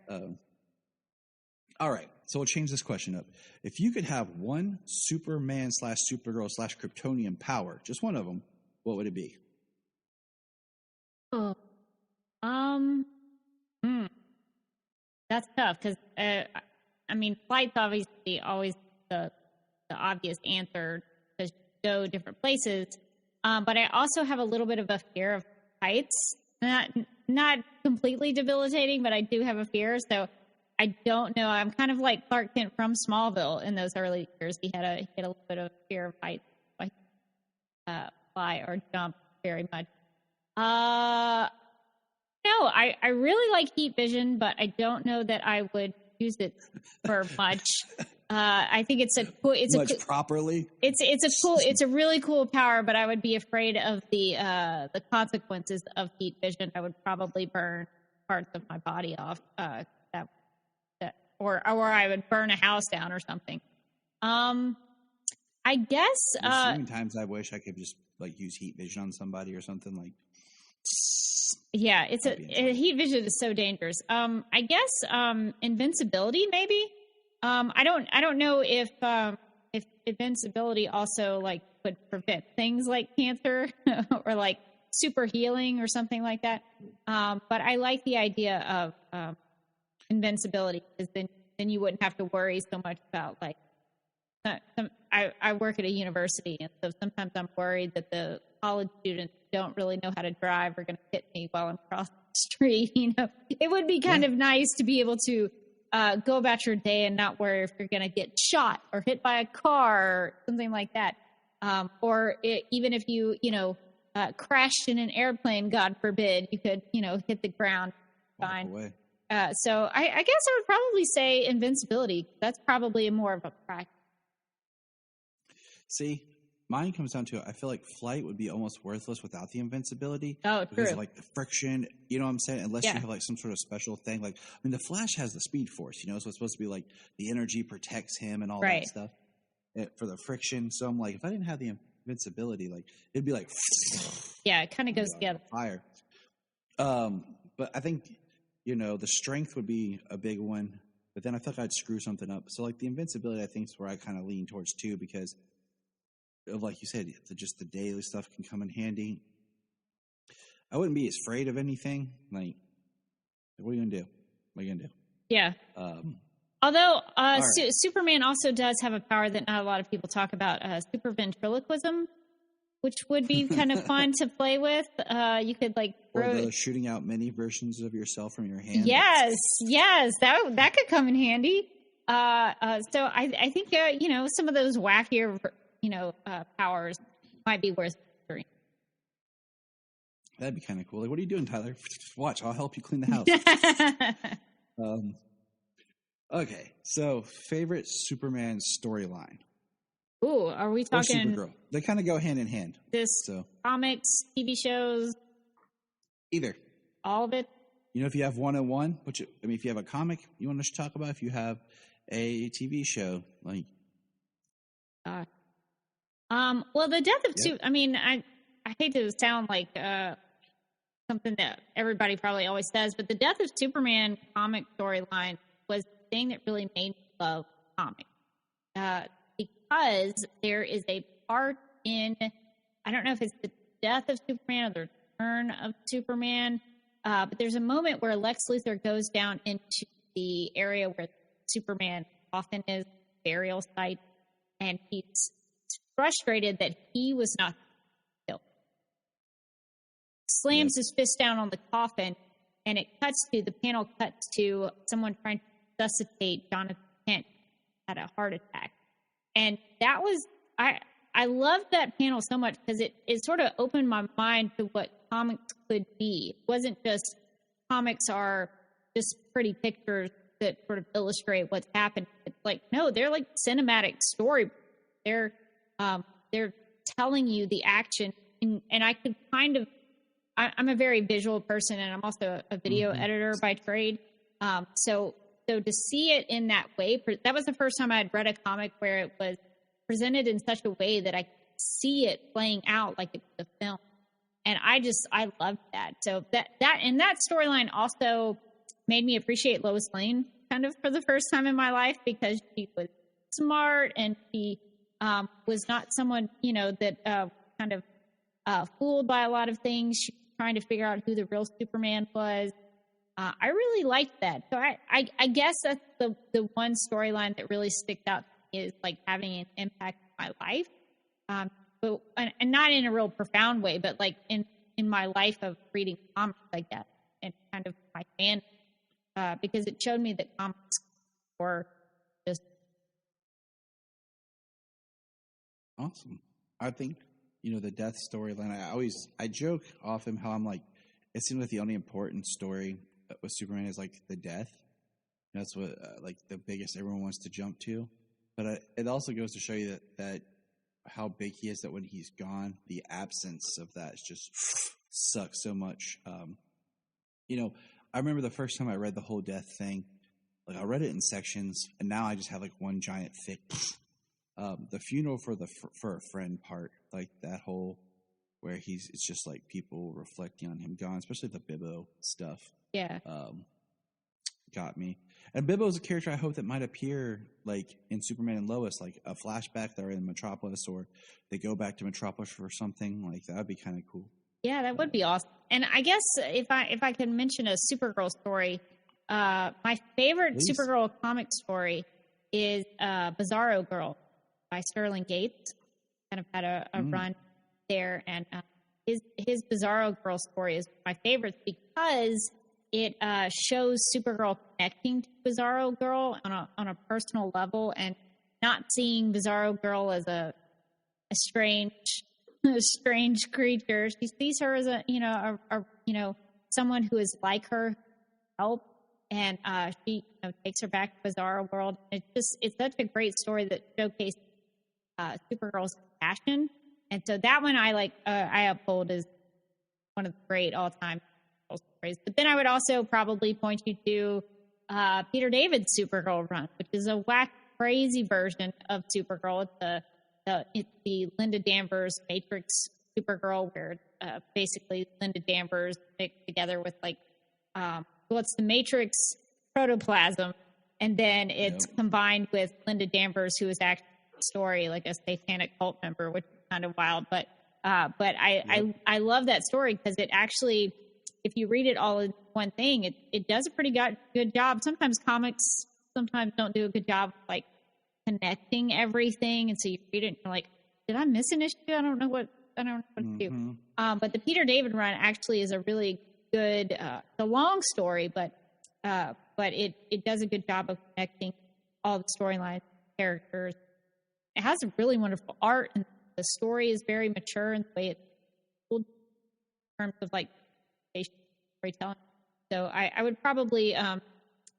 All right, so we'll change this question up. If you could have one Superman / Supergirl / Kryptonian power, just one of them, what would it be? Oh, that's tough because flight's obviously always the obvious answer to go different places. But I also have a little bit of a fear of heights. Not completely debilitating, but I do have a fear. So I don't know. I'm kind of like Clark Kent from Smallville in those early years. He had a little bit of fear of heights, like fly or jump very much. No, I really like heat vision, but I don't know that I would use it for much. I think it's a properly. It's a really cool power, but I would be afraid of the consequences of heat vision. I would probably burn parts of my body off, or I would burn a house down or something. I guess. Many times I wish I could just like use heat vision on somebody or something like. Yeah, heat vision is so dangerous. I guess invincibility maybe. I don't know if invincibility also like would prevent things like cancer or like super healing or something like that. But I like the idea of invincibility because then you wouldn't have to worry so much about like. I work at a university, and so sometimes I'm worried that the college students don't really know how to drive or going to hit me while I'm crossing the street. It would be kind of nice to be able to go about your day and not worry if you're going to get shot or hit by a car or something like that. Even if you crashed in an airplane, God forbid, you could hit the ground fine. So I guess I would probably say invincibility. That's probably more of a practice. See, mine comes down to I feel like flight would be almost worthless without the invincibility. Oh, because true. of like the friction, you know what I'm saying? Unless you have like some sort of special thing. Like, the Flash has the Speed Force, so it's supposed to be like the energy protects him and all that stuff for the friction. So I'm like, if I didn't have the invincibility, like it'd be like, yeah, it kind of goes together. Fire. But I think the strength would be a big one. But then I feel like I'd screw something up. So like the invincibility, I think is where I kind of lean towards too, because. Like you said, just the daily stuff can come in handy. I wouldn't be as afraid of anything. Like, what are you gonna do? What are you gonna do? Yeah. Although Superman also does have a power that not a lot of people talk about, super ventriloquism, which would be kind of fun to play with. You could like shooting out mini versions of yourself from your hand. Yes, that could come in handy. So I think some of those wackier powers might be worth considering. That'd be kind of cool. Like, what are you doing, Tyler? Watch, I'll help you clean the house. Okay, so favorite Superman storyline. Ooh, are we talking? Or Supergirl? They kind of go hand in hand. Comics, TV shows, either. All of it. If you have one-on-one, if you have a comic you want to talk about, if you have a TV show, like. Well, the death of Superman. I mean, I hate to sound like something that everybody probably always says, but the death of Superman comic storyline was the thing that really made me love comics. Because there is a part in, I don't know if it's the death of Superman or the return of Superman, but there's a moment where Lex Luthor goes down into the area where Superman often is, burial site, and he's frustrated that he was not killed. Slams his fist down on the coffin, and the panel cuts to someone trying to resuscitate Jonathan Kent had a heart attack. And that was, I loved that panel so much because it sort of opened my mind to what comics could be. It wasn't just comics are just pretty pictures that sort of illustrate what's happened. It's like, no, they're like cinematic story. They're telling you the action. And I could kind of, I'm a very visual person, and I'm also a video editor by trade. So to see it in that way, that was the first time I had read a comic where it was presented in such a way that I could see it playing out like it's a film. And I loved that. So that storyline also made me appreciate Lois Lane kind of for the first time in my life, because she was smart and she was not someone, that kind of fooled by a lot of things. She was trying to figure out who the real Superman was. I really liked that. So I guess that's the one storyline that really sticks out to me, is like having an impact on my life. But not in a real profound way, but like in my life of reading comics like that, and kind of my fan, because it showed me that comics were just awesome. I think, the death storyline, I joke often how I'm like, it seems like the only important story with Superman is like the death. That's what like the biggest everyone wants to jump to. But it also goes to show you that how big he is, that when he's gone, the absence of that just sucks so much. I remember the first time I read the whole death thing, like I read it in sections, and now I just have like one giant thick. The funeral for a friend part, like that whole where it's just like people reflecting on him gone, especially the Bibbo stuff. Yeah. Got me. And Bibbo is a character I hope that might appear like in Superman and Lois, like a flashback they're in Metropolis, or they go back to Metropolis for something like that. Would be kind of cool. Yeah, that would be awesome. And I guess if I could mention a Supergirl story, my favorite Supergirl comic story is Bizarro Girl by Sterling Gates. Kind of had a run there, and his Bizarro Girl story is my favorite because it shows Supergirl connecting to Bizarro Girl on a personal level, and not seeing Bizarro Girl as a strange creature. She sees her as a someone who is like her, help, and she takes her back to Bizarro World. It's such a great story that showcases Supergirl's passion, and so that one I uphold as one of the great all-time stories. But then I would also probably point you to Peter David's Supergirl run, which is a crazy version of Supergirl. It's the Linda Danvers Matrix Supergirl, where basically Linda Danvers mixed together with it's the Matrix protoplasm, and then it's combined with Linda Danvers, who is actually a story like a satanic cult member, which is kind of wild. But I love that story because it actually, if you read it all in one thing, it does a pretty good job. Sometimes comics don't do a good job of connecting everything, and so you read it and you're like, did I miss an issue? I don't know what to do. But the Peter David run actually is a really good, it's a long story, but it does a good job of connecting all the storylines, characters. It has a really wonderful art, and the story is very mature in the way it's told in terms of like storytelling. So I would probably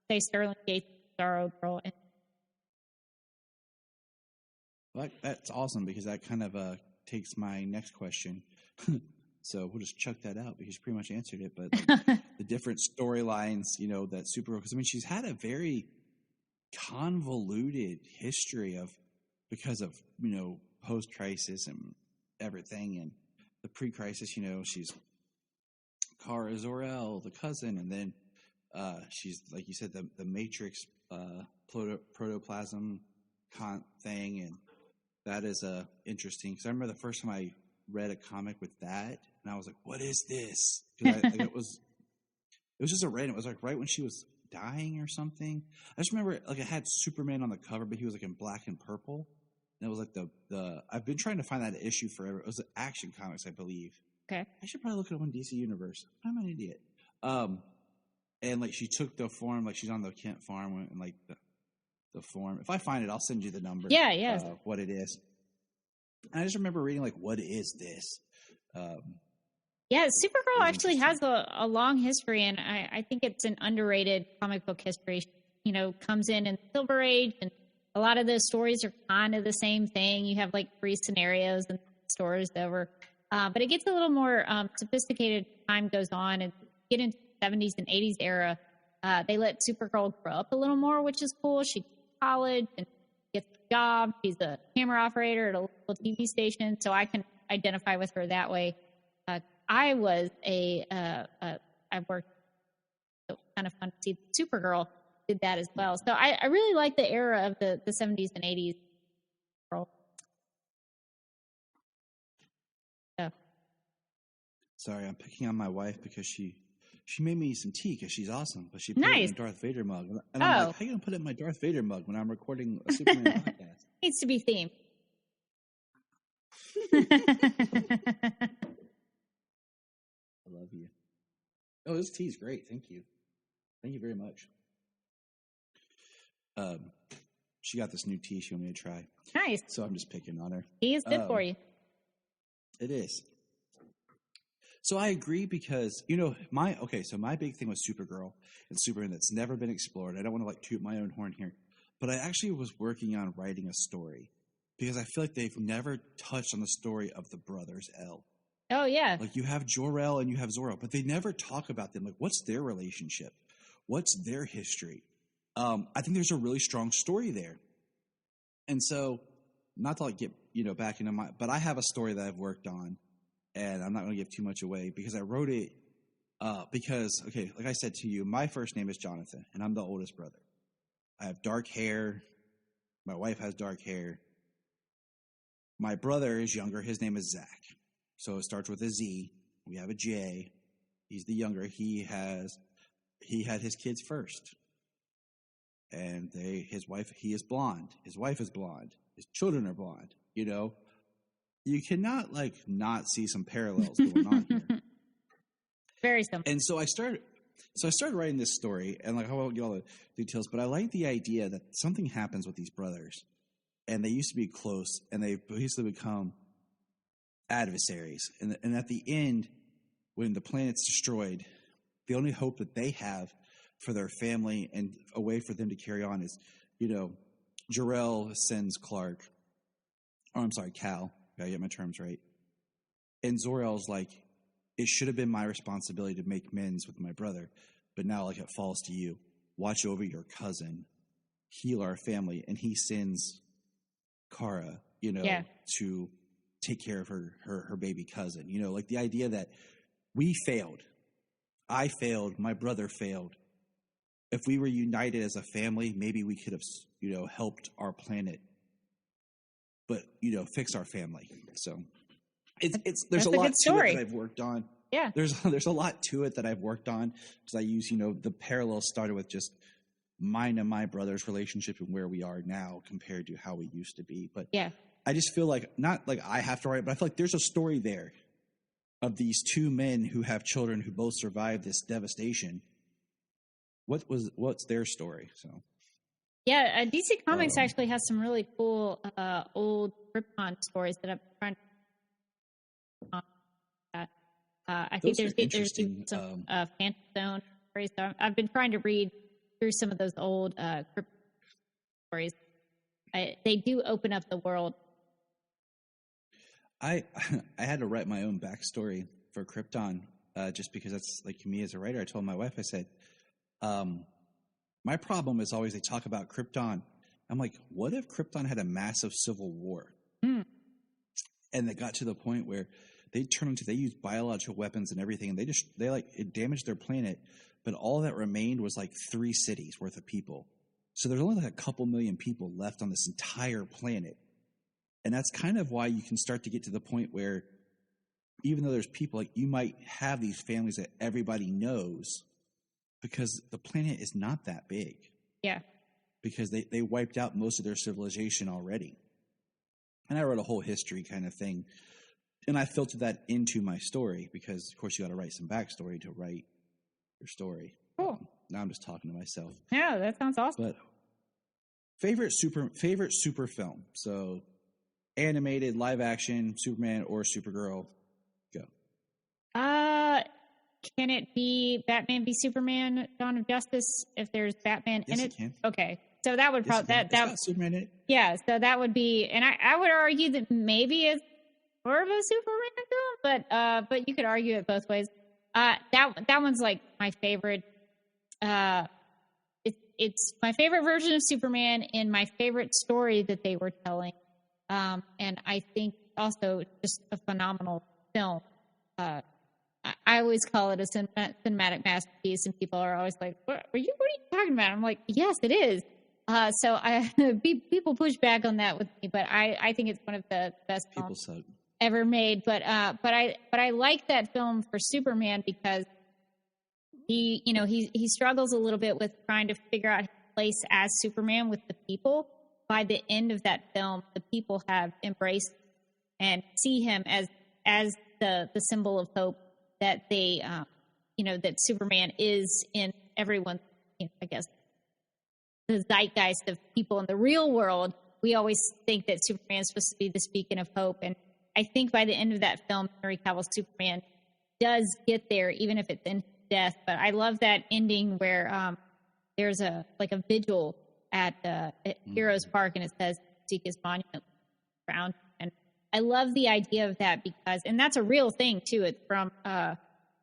say Sterling Gates, Starro Girl. And well, that's awesome because that kind of takes my next question. So we'll just chuck that out because you pretty much answered it. But like, the different storylines, you know, that Supergirl, because I mean, she's had a very convoluted history because of, you know, post-crisis and everything. And the pre-crisis, you know, she's Kara Zor-El, the cousin, and then she's, like you said, the Matrix protoplasm thing. And that is interesting because I remember the first time I read a comic with that, and I was like, "What is this?" It was just a random. It was like right when she was dying or something. I just remember like it had Superman on the cover, but he was like in black and purple, and it was like the. I've been trying to find that issue forever. It was the Action Comics, I believe. Okay, I should probably look it up on DC Universe. I'm an idiot. And like she took the form, like she's on the Kent farm, and like the form. If I find it, I'll send you the number. Yeah. What it is. And I just remember reading like, "What is this?" Yeah, Supergirl actually has a long history, and I think it's an underrated comic book history. You know, comes in the Silver Age, and a lot of those stories are kind of the same thing. You have like 3 scenarios and stories over, but it gets a little more sophisticated as time goes on, and get into the 70s and 80s era. They let Supergirl grow up a little more, which is cool. She goes to college and gets a job. She's a camera operator at a local TV station, so I can identify with her that way. I was I worked, so it was kind of fun to see Supergirl did that as well. So I really like the era of the 70s and 80s. So. Sorry, I'm picking on my wife because she made me some tea because she's awesome, but she put it in a Darth Vader mug. And I'm like, how are you going to put it in my Darth Vader mug when I'm recording a Superman podcast? Needs to be themed. I love you. Oh, this tea is great. Thank you. Thank you very much. She got this new tea she wanted me to try. Nice. So I'm just picking on her. Tea is good for you. It is. So I agree because, you know, my big thing with Supergirl and Superman that's never been explored. I don't want to like toot my own horn here, but I actually was working on writing a story because I feel like they've never touched on the story of the brothers L. Oh, yeah. Like you have Jor-El and you have Zor-El, but they never talk about them. Like, what's their relationship? What's their history? I think there's a really strong story there. And so, not to like get, you know, back into but I have a story that I've worked on, and I'm not going to give too much away because I wrote it because, okay, like I said to you, my first name is Jonathan, and I'm the oldest brother. I have dark hair. My wife has dark hair. My brother is younger. His name is Zach. So it starts with a Z. We have a J. He's the younger. He had his kids first. And his wife, he is blonde. His wife is blonde. His children are blonde. You know, you cannot like not see some parallels going on here. Very simple. And so I started writing this story, and like I won't get all the details, but I like the idea that something happens with these brothers, and they used to be close, and they basically become adversaries. And at the end, when the planet's destroyed, the only hope that they have for their family and a way for them to carry on is, you know, Jor-El sends Cal. Gotta get my terms right. And Zor-El's like, it should have been my responsibility to make amends with my brother, but now like it falls to you. Watch over your cousin, heal our family, and he sends Kara, you know, to take care of her baby cousin. You know, like the idea that we failed. I failed. My brother failed. If we were united as a family, maybe we could have, you know, helped our planet, but, you know, fix our family. So there's a lot to it that I've worked on. Yeah. There's a lot to it that I've worked on because I use, you know, the parallels started with just mine and my brother's relationship and where we are now compared to how we used to be. But yeah, I just feel like, not like I have to write, but I feel like there's a story there of these two men who have children who both survived this devastation. What's their story? So Yeah, DC Comics actually has some really cool old Krypton stories that I'm trying to. I think there's some Phantom Zone stories. So I've been trying to read through some of those old Krypton stories. They do open up the world. I had to write my own backstory for Krypton just because that's like me as a writer. I told my wife, I said, my problem is always they talk about Krypton. I'm like, what if Krypton had a massive civil war? And they got to the point where they used biological weapons and everything, and it damaged their planet, but all that remained was like 3 cities worth of people. So there's only like a couple million people left on this entire planet. And that's kind of why you can start to get to the point where even though there's people, like you might have these families that everybody knows because the planet is not that big. Yeah. Because they wiped out most of their civilization already. And I wrote a whole history kind of thing. And I filtered that into my story because, of course, you got to write some backstory to write your story. Cool. Now I'm just talking to myself. Yeah, that sounds awesome. But favorite super film. So animated, live action, Superman or Supergirl. Go. Can it be Batman v Superman: Dawn of Justice if there's Batman in it? It can. Okay. So that would probably it's got Superman in it. Yeah, so that would be, and I would argue that maybe it's more of a Superman film, but you could argue it both ways. That one's like my favorite. It's my favorite version of Superman and my favorite story that they were telling, and I think also just a phenomenal film. I always call it a cinematic masterpiece, and people are always like, "What are you talking about?" I'm like, "Yes, it is." So people push back on that with me, but I think it's one of the best films ever made. But I like that film for Superman because he struggles a little bit with trying to figure out his place as Superman with the people. By the end of that film, the people have embraced and see him as the symbol of hope that they that Superman is in everyone's, I guess, the zeitgeist of people in the real world. We always think that Superman is supposed to be this beacon of hope. And I think by the end of that film, Henry Cavill's Superman does get there, even if it's in death. But I love that ending where there's a vigil at Heroes Park, and it says, "Seek his monument around." And I love the idea of that because, and that's a real thing too. It's from,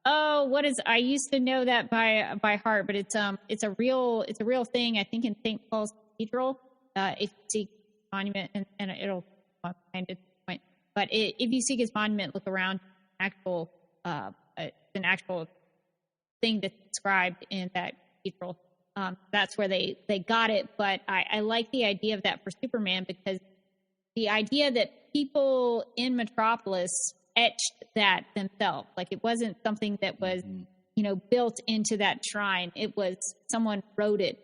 I used to know that by heart, but it's a real thing. I think in St. Paul's Cathedral, if you seek monument, and it'll find it point. But if you seek his monument, look around. It's an actual thing that's described in that cathedral. That's where they got it. But I like the idea of that for Superman because the idea that people in Metropolis etched that themselves. Like it wasn't something that was, built into that shrine. It was someone wrote it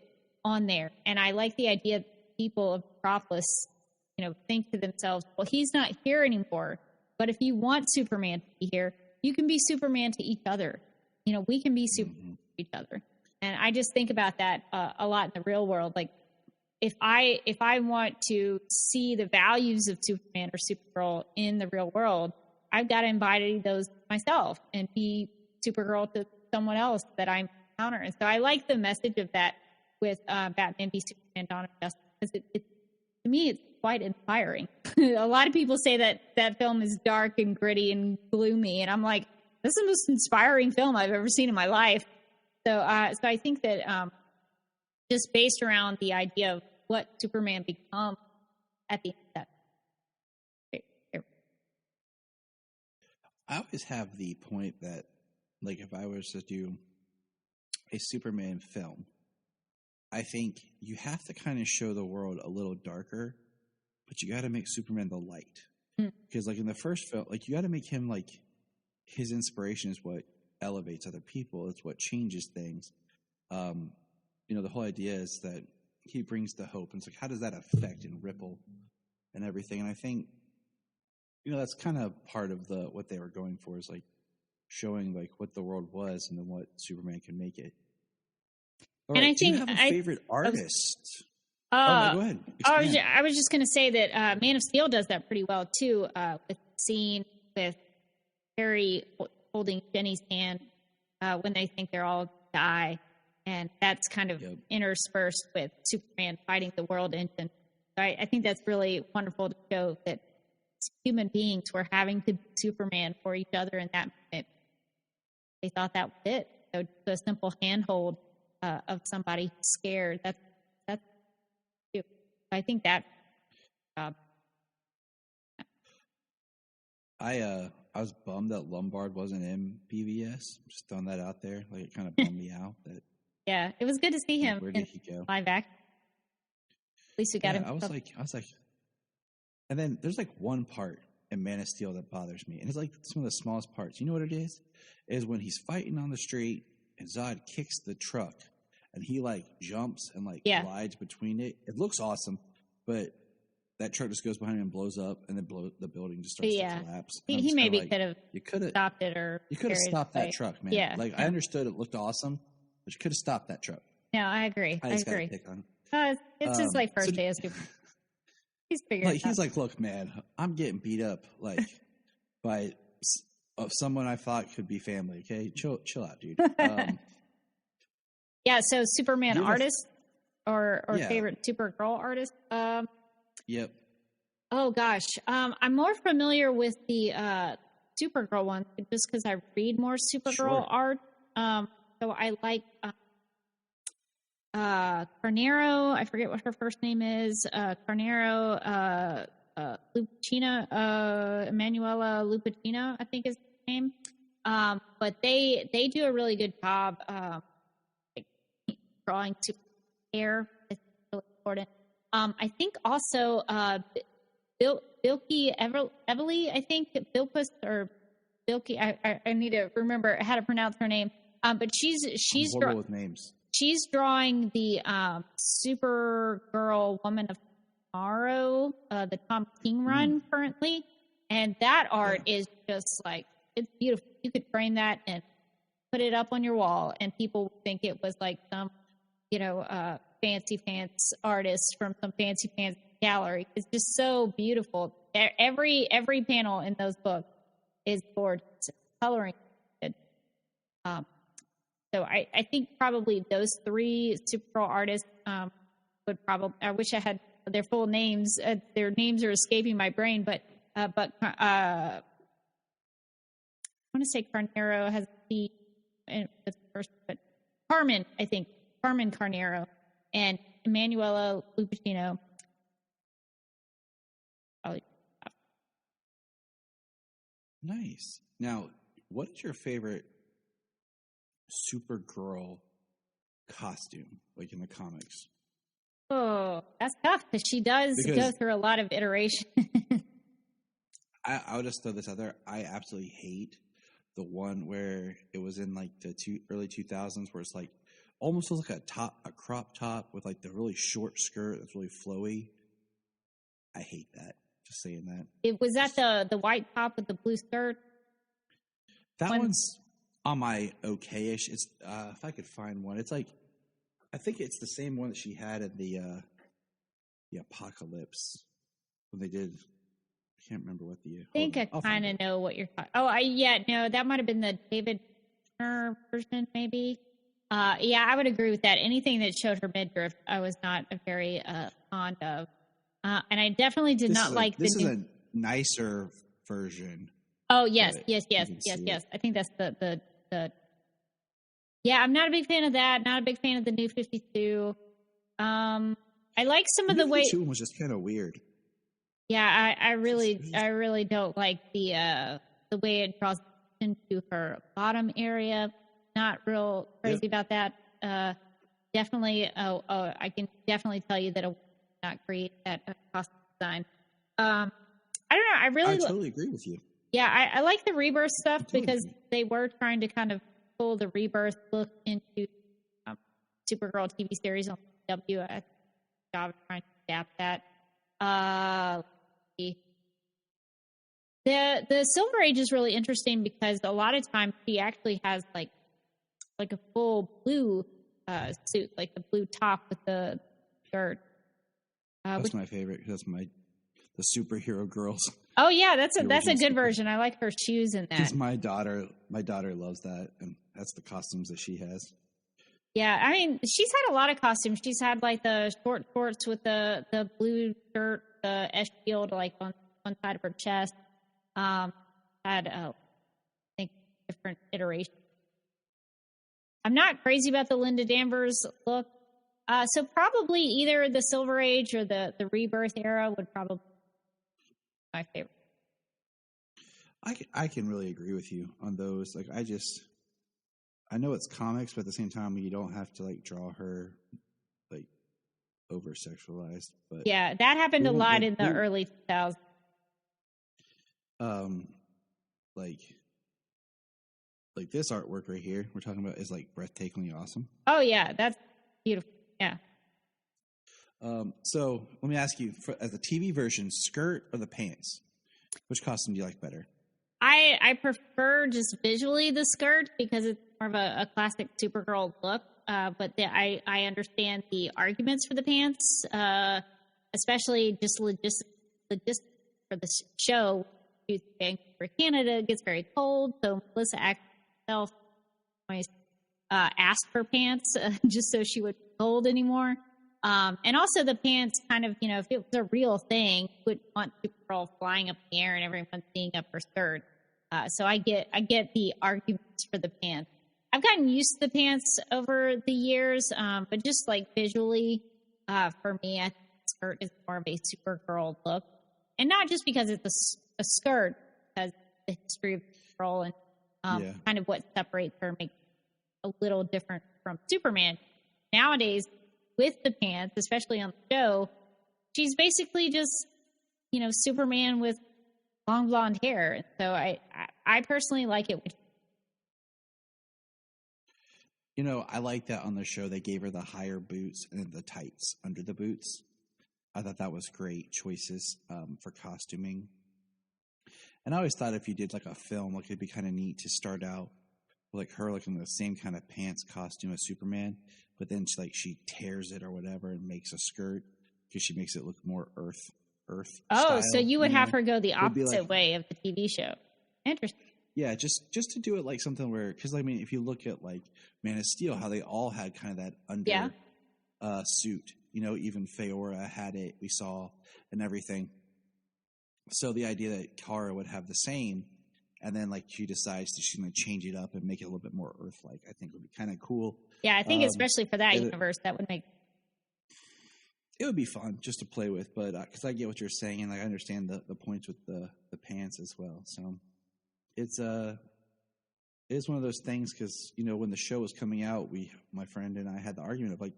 on there. And I like the idea that people of Metropolis, think to themselves, well, he's not here anymore. But if you want Superman to be here, you can be Superman to each other. We can be Superman to each other. And I just think about that a lot in the real world. Like if I want to see the values of Superman or Supergirl in the real world, I've got to embody those myself and be Supergirl to someone else that I encounter. And so I like the message of that with Batman v Superman: Dawn of Justice because to me it's quite inspiring. A lot of people say that film is dark and gritty and gloomy, and I'm like, this is the most inspiring film I've ever seen in my life. So I think that just based around the idea of what Superman becomes at the end of that. I always have the point that, like, if I was to do a Superman film, I think you have to kind of show the world a little darker, but you got to make Superman the light. Because, like, in the first film, like, you got to make him, like, his inspiration is what elevates other people. It's what changes things. The whole idea is that he brings the hope. And it's like, how does that affect and ripple and everything? And I think, that's kind of part of what they were going for is, like, showing, like, what the world was and then what Superman can make it. All right, and I do you think have a favorite artist? Go ahead. I was just going to say that Man of Steel does that pretty well too, with the scene with Harry holding Jenny's hand when they think they're all die, and that's kind of interspersed with Superman fighting the World Engine. So I think that's really wonderful to show that human beings were having to be Superman for each other in that moment. They thought that was it. So just a simple handhold of somebody who's scared. That's I think that. I was bummed that Lombard wasn't in BVS. Just throwing that out there, like it kind of bummed me out. That yeah, it was good to see him. Where did he go? Live action. At least we got him. I was like, and then there's like one part in Man of Steel that bothers me, and it's like some of the smallest parts. You know what it is? Is when he's fighting on the street and Zod kicks the truck. And he like jumps and like glides between it. It looks awesome, but that truck just goes behind him and blows up, and then the building just starts to collapse. He maybe like, could have stopped it, or you could have stopped that truck, man. Yeah, like I understood it looked awesome, but you could have stopped that truck. No, I agree. I agree. Pick on it's his like first day as Superman. He's figured. Like he's like, look, man, I'm getting beat up like by someone I thought could be family. Okay, chill out, dude. Yeah, so Superman artist or favorite Supergirl artist? Yep. Oh, gosh. I'm more familiar with the Supergirl one just because I read more Supergirl art. So I like Carnero. I forget what her first name is. Carnero, Lupacina, Emanuela Lupacina, I think is her name. But they do a really good job drawing to hair is really important. I think also Bilky Everly, I think Bilquist or Bilky. I need to remember how to pronounce her name. But she's with names. She's drawing the Supergirl Woman of Tomorrow, the Tom King run currently, and that art is just like it's beautiful. You could frame that and put it up on your wall, and people would think it was like some fancy pants artist from some fancy pants gallery. It's just so beautiful. Every panel in those books is gorgeous. Coloring. So I think probably those three Supergirl artists would probably. I wish I had their full names. Their names are escaping my brain, but I want to say Carnero has the first, but Carmen, I think. Carmen Carnero and Emanuela Lupacino. Nice. Now, what is your favorite Supergirl costume, like in the comics? Oh, that's tough because she does go through a lot of iteration. I'll just throw this out there. I absolutely hate the one where it was in like the early 2000s where it's like almost looks like a crop top with like the really short skirt that's really flowy. I hate that. Just saying that. Was that the white top with the blue skirt? That one's on my okay-ish. It's if I could find one. It's like I think it's the same one that she had in the Apocalypse when they did. I can't remember what the. I think I kind of know what you're talking. Oh, that might have been the David Turner version, maybe. I would agree with that. Anything that showed her midriff, I was not very fond of. And I definitely did not like this. This is a nicer version. Oh, yes. I think that's the. Yeah, I'm not a big fan of that. Not a big fan of the New 52. I like some of the way. The 52 was just kind of weird. Yeah, I really don't like the way it draws into her bottom area. Not real crazy about that. Definitely. I can definitely tell you that I would not create that costume design. I don't know. I totally agree with you. Yeah, I like the Rebirth stuff because they were trying to kind of pull the Rebirth look into Supergirl TV series on CW. I think the job of trying to adapt that. The Silver Age is really interesting because a lot of times she actually has like a full blue suit, like the blue top with the skirt. That's my favorite. That's the superhero girls. Oh yeah, that's a good version. I like her shoes in that. Because my daughter loves that, and that's the costumes that she has. Yeah, I mean, she's had a lot of costumes. She's had like the short shorts with the blue shirt, the S shield like on one side of her chest. Had I think different iterations. I'm not crazy about the Linda Danvers look. So probably either the Silver Age or the Rebirth era would probably be my favorite. I can really agree with you on those. Like, I know it's comics, but at the same time, you don't have to like draw her like over sexualized. But yeah, that happened a lot in the early 2000s. Like this artwork right here we're talking about is like breathtakingly awesome. Oh yeah, that's beautiful. Yeah. So let me ask you, as a TV version, skirt or the pants? Which costume do you like better? I prefer just visually the skirt because it's more of a classic Supergirl look. But I understand the arguments for the pants, especially just logistics for the show. For Canada, it gets very cold, so Melissa herself asked for pants just so she wouldn't be cold anymore. And also the pants kind of, if it was a real thing, you wouldn't want Supergirl flying up in the air and everyone seeing up her skirt. So I get the arguments for the pants. I've gotten used to the pants over the years, but just like visually, for me, I think the skirt is more of a Supergirl look. And not just because it's a skirt, because the history of Supergirl and kind of what separates her makes a little different from Superman. Nowadays, with the pants, especially on the show, she's basically just, Superman with long blonde hair. So I personally like it. I like that on the show they gave her the higher boots and the tights under the boots. I thought that was great choices for costuming. And I always thought if you did like a film, like it'd be kind of neat to start out with like her looking in the same kind of pants costume as Superman, but then she tears it or whatever and makes a skirt because she makes it look more earth. Oh, style, so you would have her go the opposite way of the TV show. Interesting. Yeah, just to do it like something where, because I mean, if you look at like Man of Steel, how they all had kind of that under suit. Even Feora had it. We saw and everything. So the idea that Kara would have the same, and then like she decides that she's going to change it up and make it a little bit more Earth-like, I think would be kind of cool. Yeah, I think especially for that universe, that would make. It would be fun just to play with, but because I get what you're saying, and I understand the points with the pants as well. So it's one of those things because when the show was coming out, my friend and I had the argument of like,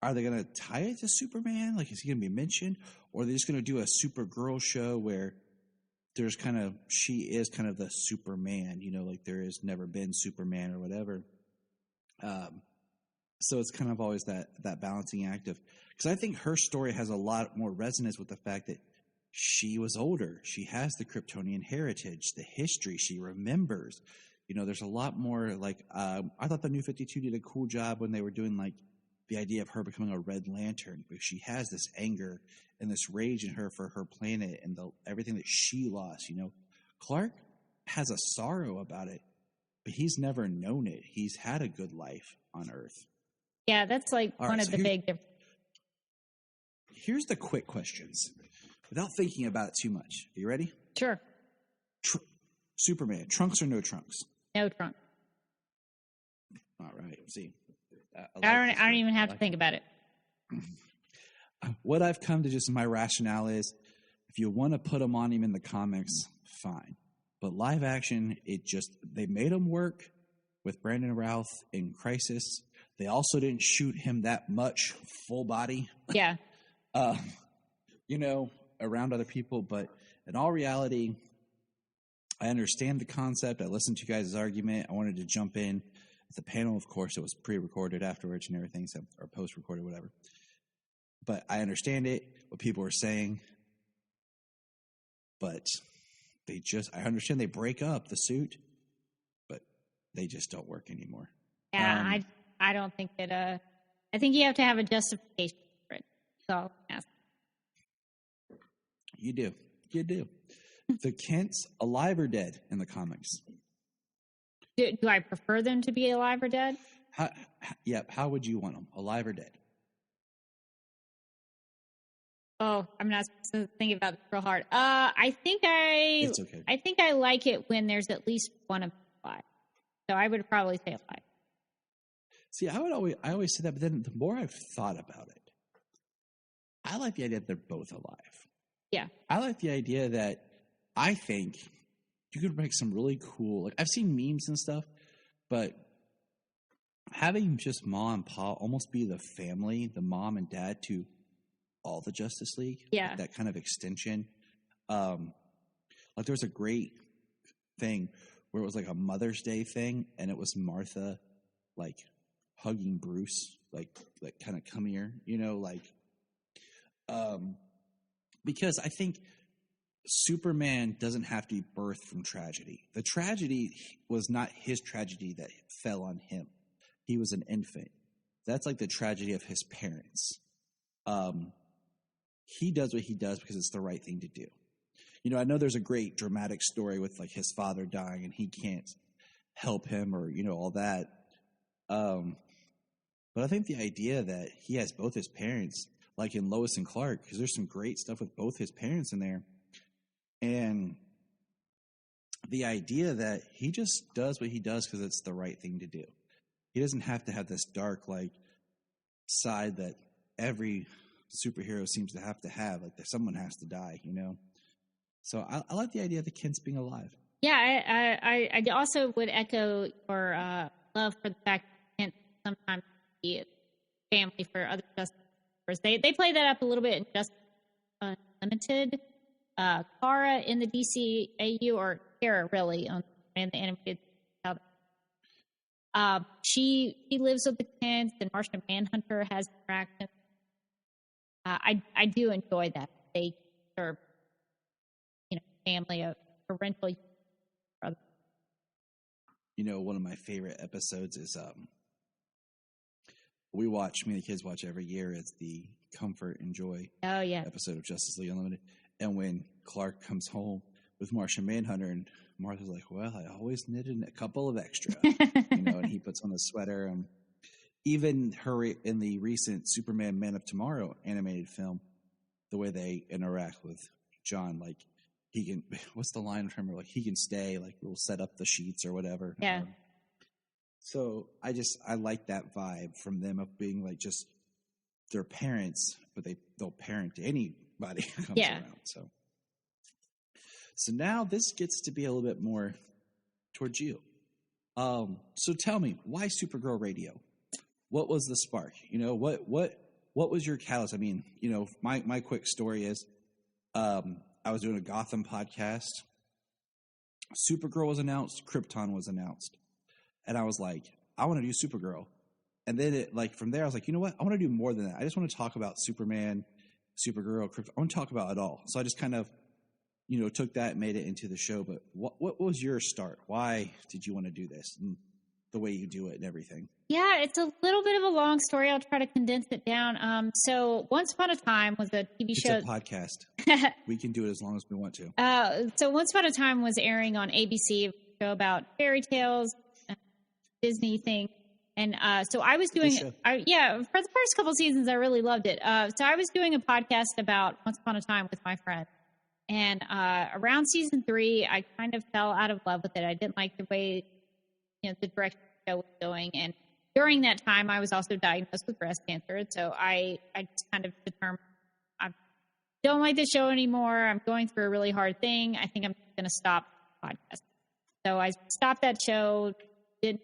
are they going to tie it to Superman? Like, is he going to be mentioned, or are they just going to do a Supergirl show where she is kind of the Superman? Like there has never been Superman or whatever. So it's kind of always that balancing act of, because I think her story has a lot more resonance with the fact that she was older. She has the Kryptonian heritage, the history she remembers. There's a lot more like, I thought the New 52 did a cool job when they were doing like the idea of her becoming a Red Lantern, because she has this anger and this rage in her for her planet and everything that she lost. Clark has a sorrow about it, but he's never known it. He's had a good life on Earth. Yeah, that's like one of the big differences. Here's the quick questions, without thinking about it too much. Are you ready? Sure. Superman, trunks or no trunks? No trunks. All right. See, I don't even have to think about it. What I've come to just my rationale is, if you want to put him on him in the comics, fine. But live action, they made him work with Brandon Routh in Crisis. They also didn't shoot him that much full body. Yeah. Around other people. But in all reality, I understand the concept. I listened to you guys' argument. I wanted to jump in at the panel. Of course, it was pre-recorded afterwards and everything, or post-recorded, whatever. But I understand it, what people are saying. But I understand they break up the suit, but they just don't work anymore. Yeah, I don't think that, I think you have to have a justification for it. That's all I'm asking. You do. You do. The Kents, alive or dead in the comics? Do I prefer them to be alive or dead? How would you want them? Alive or dead? Oh, I'm not supposed to think about this real hard. It's okay. I think I like it when there's at least one of them alive. So I would probably say alive. See, I always say that, but then the more I've thought about it, I like the idea that they're both alive. Yeah. I like the idea that I think you could make some really cool, like I've seen memes and stuff, but having just Ma and Pa almost be the family, the mom and dad to all the Justice League. Yeah. Like that kind of extension. Like there was a great thing where it was like a Mother's Day thing, and it was Martha like hugging Bruce, like kind of come here, because I think Superman doesn't have to be birthed from tragedy. The tragedy was not his tragedy that fell on him. He was an infant. That's like the tragedy of his parents. He does what he does because it's the right thing to do. I know there's a great dramatic story with like his father dying and he can't help him or, all that. But I think the idea that he has both his parents, like in Lois and Clark, because there's some great stuff with both his parents in there. And the idea that he just does what he does because it's the right thing to do. He doesn't have to have this dark, like, side that every superhero seems to have, like that someone has to die, So I like the idea of the Kents being alive. Yeah, I also would echo your love for the fact that Kent sometimes be family for other Justice Leaguers. They play that up a little bit in Justice Unlimited. Kara in the DCAU, or Kara really on the animated. She lives with the Kents, and Martian Manhunter has interactions. I do enjoy that they are, family of parental. One of my favorite episodes is me and the kids watch every year. It's the Comfort and Joy episode of Justice League Unlimited. And when Clark comes home with Martian Manhunter, and Martha's like, well, I always knitted a couple of extra, and he puts on a sweater. Even her in the recent Superman Man of Tomorrow animated film, the way they interact with John, like he can, what's the line from her? Like he can stay, like we'll set up the sheets or whatever. Yeah. So I like that vibe from them of being like just their parents, but they'll parent anybody who comes around. So now this gets to be a little bit more towards you. So tell me, why Supergirl Radio? What was the spark? What was your catalyst? I mean, my quick story is, I was doing a Gotham podcast. Supergirl was announced. Krypton was announced. And I was like, I want to do Supergirl. And then from there, I was like, you know what? I want to do more than that. I just want to talk about Superman, Supergirl, Krypton. I want to talk about it all. So I just kind of, took that and made it into the show. But what was your start? Why did you want to do this and the way you do it and everything? Yeah, it's a little bit of a long story. I'll try to condense it down. So Once Upon a Time was a TV show. It's a podcast. We can do it as long as we want to. So Once Upon a Time was airing on ABC, a show about fairy tales, Disney thing. And so I was doing, for the first couple seasons, I really loved it. So I was doing a podcast about Once Upon a Time with my friend. And around season 3, I kind of fell out of love with it. I didn't like the way, the direction the show was going. And during that time, I was also diagnosed with breast cancer. And so I just kind of determined I don't like this show anymore. I'm going through a really hard thing. I think I'm going to stop podcasting. So I stopped that show, didn't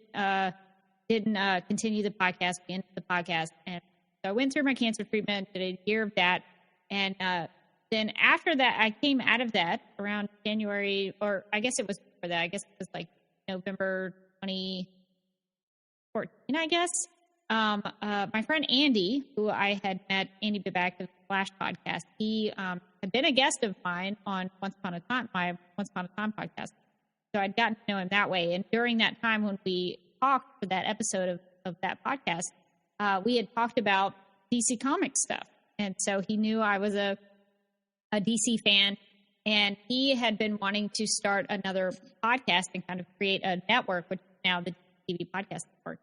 continue the podcast, ended the podcast. And so I went through my cancer treatment, did a year of that. And then after that, I came out of that around January, or I guess it was before that. I guess it was like November 2014, I guess. My friend Andy, who I had met, Andy Biback of the Flash podcast, he had been a guest of mine on Once Upon a Time, my Once Upon a Time podcast. So I'd gotten to know him that way. And during that time when we talked for that episode of that podcast, we had talked about DC Comics stuff. And so he knew I was a a DC fan, and he had been wanting to start another podcast and kind of create a network, which is now the TV Podcast Network.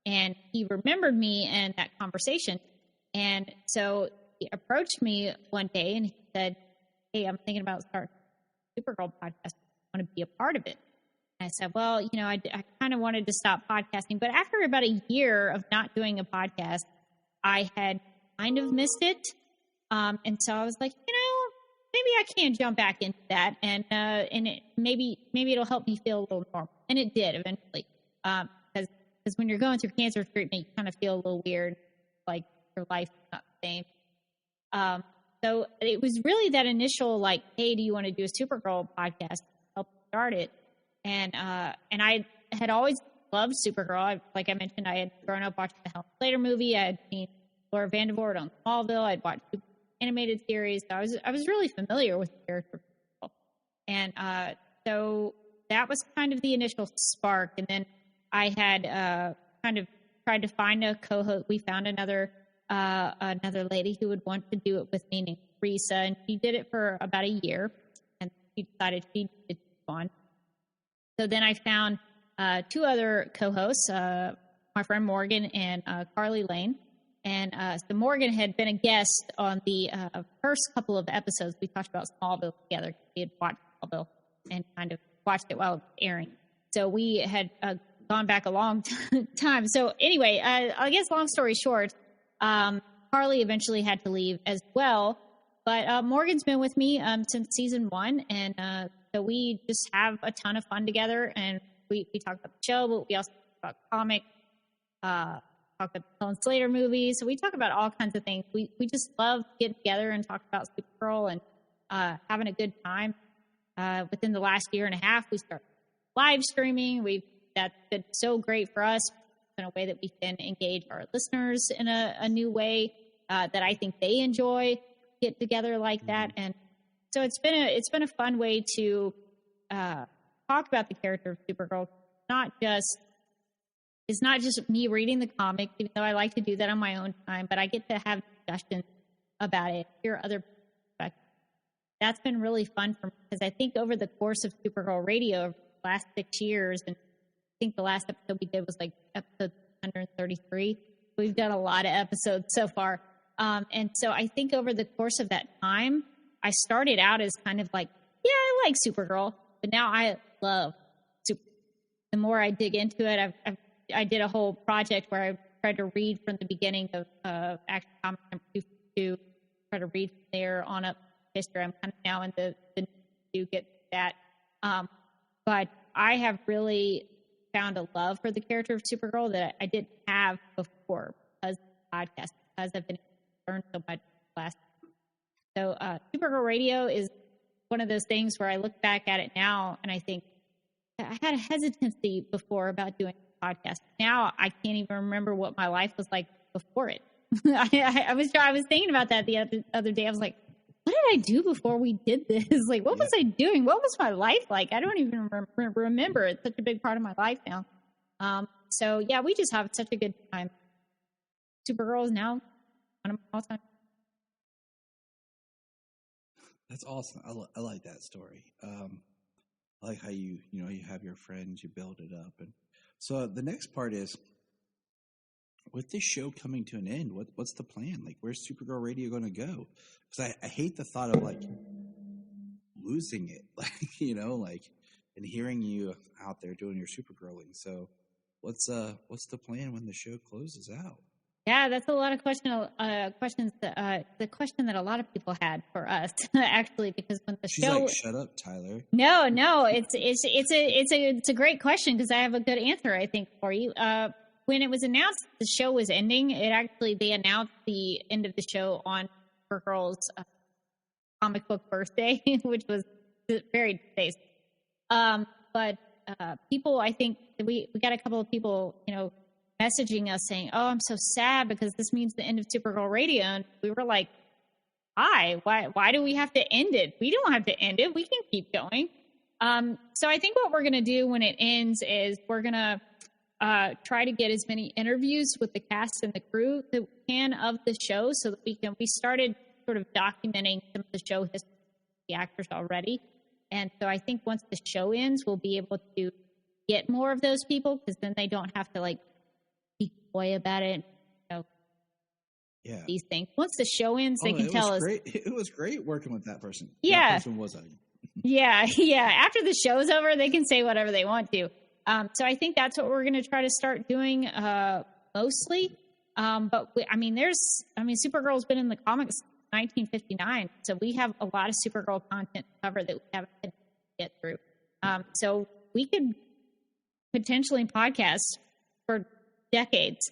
And he remembered me and that conversation. And so he approached me one day and he said, "Hey, I'm thinking about starting a Supergirl podcast. I want to be a part of it." And I said, "Well, I kind of wanted to stop podcasting, but after about a year of not doing a podcast, I had kind of missed it. And so I was like, maybe I can jump back into that, and maybe it'll help me feel a little normal." And it did eventually, because when you're going through cancer treatment, you kind of feel a little weird, like your life is not the same. So it was really that initial, like, "Hey, do you want to do a Supergirl podcast?" Help start it, and I had always loved Supergirl. Like I mentioned, I had grown up watching the Helen Slater movie. I had seen Laura Vandervoort on Smallville. I'd watched animated series. So I was really familiar with the character. And so that was kind of the initial spark. And then I had kind of tried to find a co-host. We found another lady who would want to do it with me, named Teresa, and she did it for about a year, and she decided she needed to go on. So then I found two other co-hosts, my friend Morgan and Carly Lane. And so Morgan had been a guest on the first couple of episodes. We talked about Smallville together. We had watched Smallville and kind of watched it while it was airing. So we had gone back a long time. So anyway, I guess long story short, Carly eventually had to leave as well. But Morgan's been with me since season 1. And so we just have a ton of fun together. And we talk about the show, but we also talk about comics. Talk about Helen Slater movies. So we talk about all kinds of things. We just love getting together and talk about Supergirl and having a good time. Within the last year and a half, we started live streaming. That's been so great for us in a way that we can engage our listeners in a new way that I think they enjoy, get together like that. And so it's been a fun way to talk about the character of Supergirl. It's not just me reading the comic, even though I like to do that on my own time, but I get to have discussions about it, hear other perspectives. That's been really fun for me, because I think over the course of Supergirl Radio over the last 6 years, and I think the last episode we did was like episode 133. We've done a lot of episodes so far. And so I think over the course of that time, I started out as kind of like, yeah, I like Supergirl, but now I love Supergirl. The more I dig into it, I did a whole project where I tried to read from the beginning of Action Comics number 252, try to read from there on up history. I'm kind of now in the to get that. But I have really found a love for the character of Supergirl that I didn't have before because of the podcast, because I've been able to learn so much last time. So Supergirl Radio is one of those things where I look back at it now and I think I had a hesitancy before about doing podcast. Now I can't even remember what my life was like before it. I was thinking about that the other day. I was like, what did I do before we did this? Like, what was I doing? What was my life like? I don't even remember. It's such a big part of my life now. So yeah, we just have such a good time. Supergirl is now one of my all-time. That's awesome. I like that story. I like how you have your friends, you build it up. And so the next part is, with this show coming to an end, what's the plan? Like, where's Supergirl Radio going to go? Because I hate the thought of like losing it, and hearing you out there doing your Supergirling. So what's the plan when the show closes out? Yeah, that's a lot of questions. The question that a lot of people had for us, actually, because when the She's show, like, "Shut up, Tyler." No, it's a great question because I have a good answer, I think, for you. When it was announced the show was ending, they announced the end of the show on Supergirl's comic book birthday, which was very distasteful. But people, I think we got a couple of people, messaging us saying, "Oh, I'm so sad because this means the end of Supergirl Radio." And we were like, why do we have to end it? We don't have to end it. We can keep going. So I think what we're going to do when it ends is we're going to try to get as many interviews with the cast and the crew that we can of the show, so that we started sort of documenting some of the show history the actors already. And so I think once the show ends, we'll be able to get more of those people because then they don't have to like be coy about it. Yeah. These things. Once the show ends, they can tell us. It was great working with that person. Yeah. That person was a... Yeah. After the show's over, they can say whatever they want to. So I think that's what we're going to try to start doing mostly. But Supergirl's been in the comics since 1959, so we have a lot of Supergirl content to cover that we haven't been able to get through. So we could potentially podcast for decades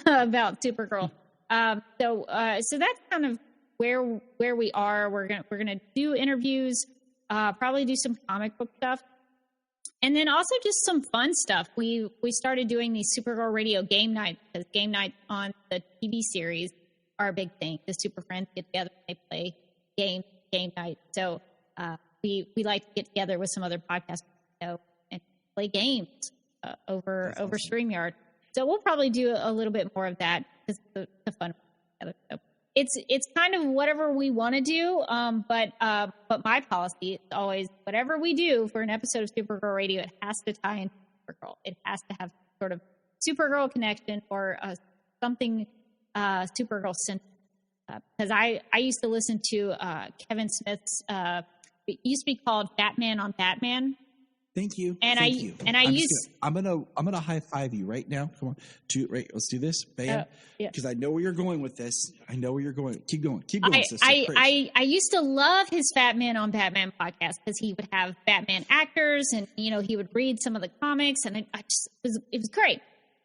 about Supergirl. So that's kind of where we are. We're gonna do interviews, probably do some comic book stuff. And then also just some fun stuff. We started doing these Supergirl Radio game nights because game nights on the TV series are a big thing. The Super Friends get together and they play game night. So we like to get together with some other podcasts and play games over StreamYard. So we'll probably do a little bit more of that because it's the fun together. So it's kind of whatever we want to do, but my policy is always whatever we do for an episode of Supergirl Radio, it has to tie into Supergirl. It has to have sort of Supergirl connection or something Supergirl centered. Because I used to listen to Kevin Smith's. It used to be called Batman on Batman. Thank you. And I'm gonna high five you right now. Come on, let's do this, bam. Because I know where you're going with this. I know where you're going. Keep going, sister. I used to love his Batman on Batman podcast because he would have Batman actors, and he would read some of the comics, and it was great.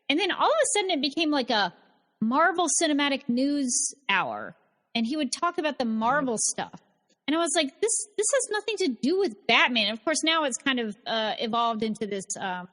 And then all of a sudden, it became like a Marvel Cinematic News hour, and he would talk about the Marvel stuff. And I was like, this has nothing to do with Batman. And of course, now it's kind of evolved into this. I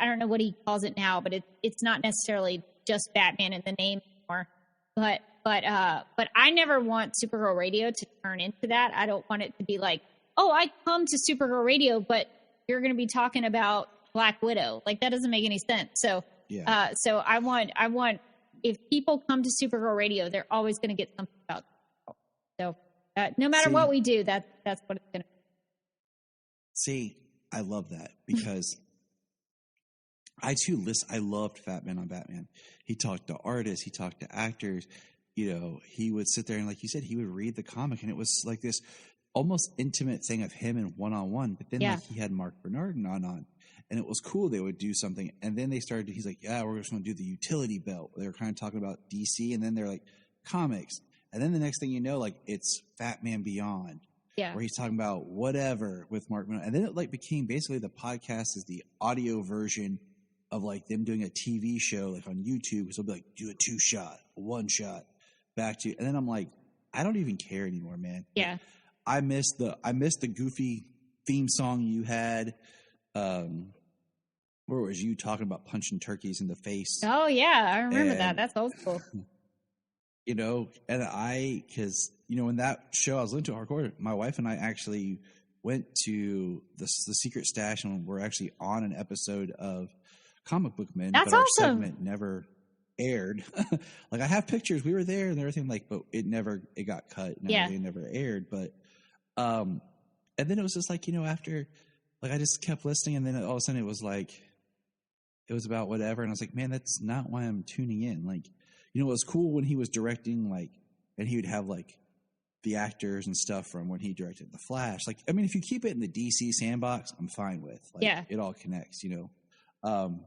don't know what he calls it now, but it's not necessarily just Batman in the name anymore. But I never want Supergirl Radio to turn into that. I don't want it to be like, oh, I come to Supergirl Radio, but you're going to be talking about Black Widow. Like that doesn't make any sense. So so I want if people come to Supergirl Radio, they're always going to get something about Supergirl. So. No matter what we do, that's what it's going to be. See, I love that because I loved Batman on Batman. He talked to artists, he talked to actors. He would sit there and, like you said, he would read the comic, and it was like this almost intimate thing of him and one-on-one. But then like he had Mark Bernardin on, and it was cool. They would do something, and then they started. He's like, "Yeah, we're just going to do the utility belt." They were kind of talking about DC, and then they're like comics. And then the next thing you know, like it's Batman Beyond, where he's talking about whatever with Mark. And then it like became basically the podcast is the audio version of like them doing a TV show like on YouTube. So it'll be like do a 2-shot, a 1-shot, back to you. And then I'm like, I don't even care anymore, man. Yeah, like, I missed the goofy theme song you had. Where was you talking about punching turkeys in the face? Oh yeah, I remember that. That's old school. And because in that show I was listening to hardcore, my wife and I actually went to the Secret Stash, and we're actually on an episode of Comic Book Men. That's but our awesome. segment never aired. Like I have pictures, we were there and everything, like, but it got cut. It never aired. But and then it was just like after, like I just kept listening, and then all of a sudden it was like it was about whatever, and I was like, man, that's not why I'm tuning in. Like. It was cool when he was directing, like, and he would have, like, the actors and stuff from when he directed The Flash. Like, I mean, if you keep it in the DC sandbox, I'm fine with. Like, it all connects, And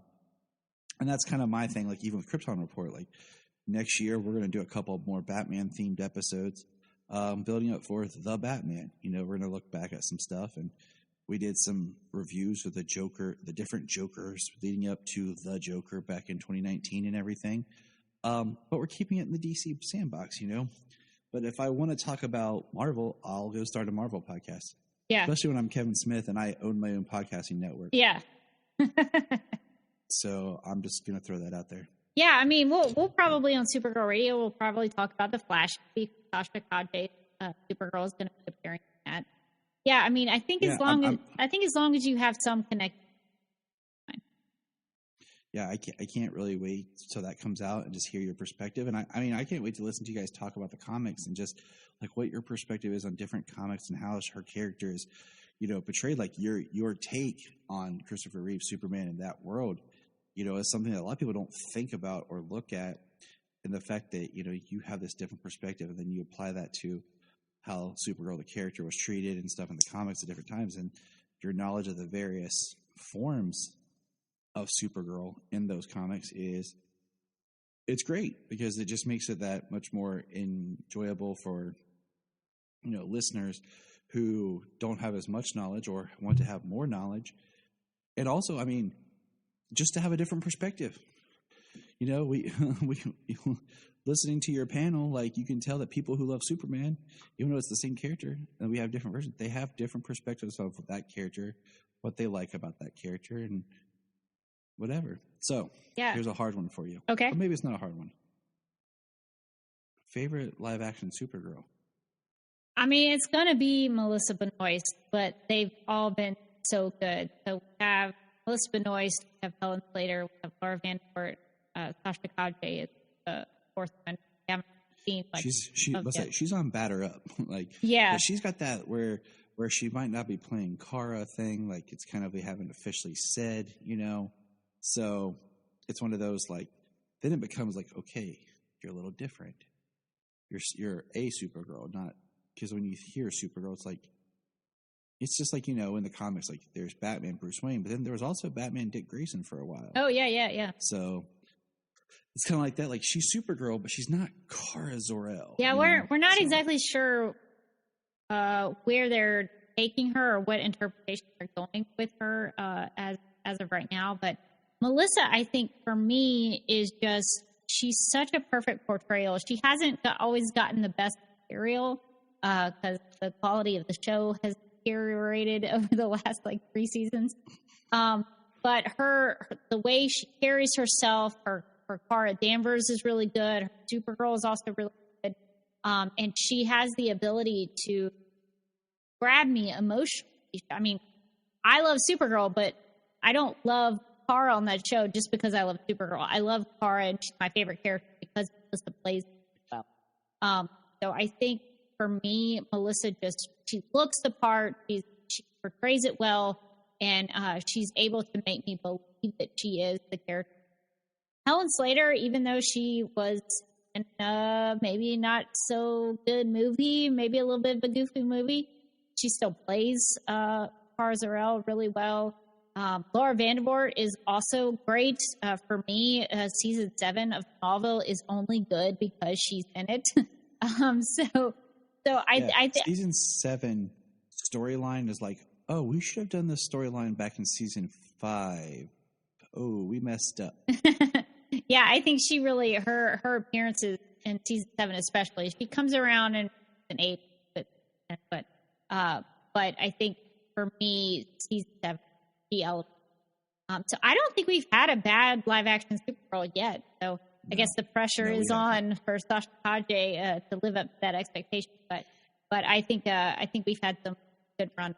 that's kind of my thing, like, even with Krypton Report. Like, next year, we're going to do a couple more Batman-themed episodes, building up for The Batman. We're going to look back at some stuff, and we did some reviews with the Joker, the different Jokers leading up to The Joker back in 2019 and everything. But we're keeping it in the DC sandbox, But if I want to talk about Marvel, I'll go start a Marvel podcast. Yeah. Especially when I'm Kevin Smith and I own my own podcasting network. Yeah. So I'm just going to throw that out there. Yeah, I mean, we'll probably on Supergirl Radio, we'll probably talk about the Flash. Tasha Kadje, Supergirl is going to be appearing in that. Yeah, I mean, I think as long as you have some connection. yeah, I can't really wait till that comes out and just hear your perspective. And I mean, I can't wait to listen to you guys talk about the comics and just like what your perspective is on different comics and how her character is, portrayed. Like your take on Christopher Reeve's Superman in that world, is something that a lot of people don't think about or look at. And the fact that, you have this different perspective and then you apply that to how Supergirl, the character, was treated and stuff in the comics at different times, and your knowledge of the various forms of Supergirl in those comics it's great because it just makes it that much more enjoyable for, listeners who don't have as much knowledge or want to have more knowledge. And also, I mean, just to have a different perspective. We listening to your panel, like you can tell that people who love Superman, even though it's the same character and we have different versions, they have different perspectives of that character, what they like about that character, and whatever. So here's a hard one for you. Okay. Or maybe it's not a hard one. Favorite live action Supergirl? I mean, it's going to be Melissa Benoist, but they've all been so good. So we have Melissa Benoist, we have Helen Slater, we have Laura Vandervoort, Sasha Kadre is the fourth one. We haven't seen she's on Batter Up. She's got that where she might not be playing Kara thing, like it's kind of they haven't officially said, So it's one of those then it becomes okay, you're a little different. You're a Supergirl, not because when you hear Supergirl, it's just in the comics, there's Batman Bruce Wayne, but then there was also Batman Dick Grayson for a while. Oh yeah. So it's kind of like that. She's Supergirl, but she's not Kara Zor-El. Yeah, we're not exactly sure where they're taking her or what interpretation they're going with her as of right now. But Melissa, I think for me is she's such a perfect portrayal. She hasn't always gotten the best material because the quality of the show has deteriorated over the last 3 seasons. But the way she carries herself, her Kara Danvers is really good. Her Supergirl is also really good. And she has the ability to grab me emotionally. I mean, I love Supergirl, but I don't love Kara on that show just because I love Supergirl. I love Kara, and she's my favorite character because Melissa plays well. So I think for me, Melissa she looks the part. She portrays it well, and she's able to make me believe that she is the character. Helen Slater, even though she was in maybe not so good movie, maybe a little bit of a goofy movie, she still plays Kara Zor-El really well. Laura Vandervoort is also great. For me, season 7 of Smallville is only good because she's in it. Season 7 storyline is we should have done this storyline back in season 5. Oh, we messed up. Yeah, I think she really her appearances in season 7 especially. She comes around in season 8, but I think for me, season 7 she elevated. So I don't think we've had a bad live action Supergirl yet. So I guess the pressure is on for Sasha Kadre to live up to that expectation. But I think we've had some good run.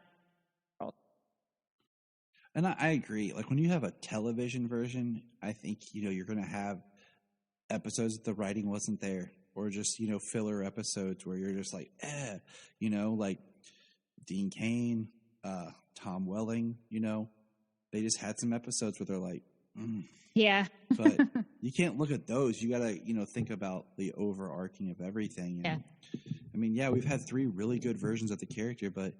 And I agree. When you have a television version, I think, you're going to have episodes that the writing wasn't there, or just, filler episodes where you're just Dean Cain, Tom Welling, they just had some episodes where they're yeah. But you can't look at those. You got to, think about the overarching of everything. And, I mean, we've had 3 really good versions of the character, but,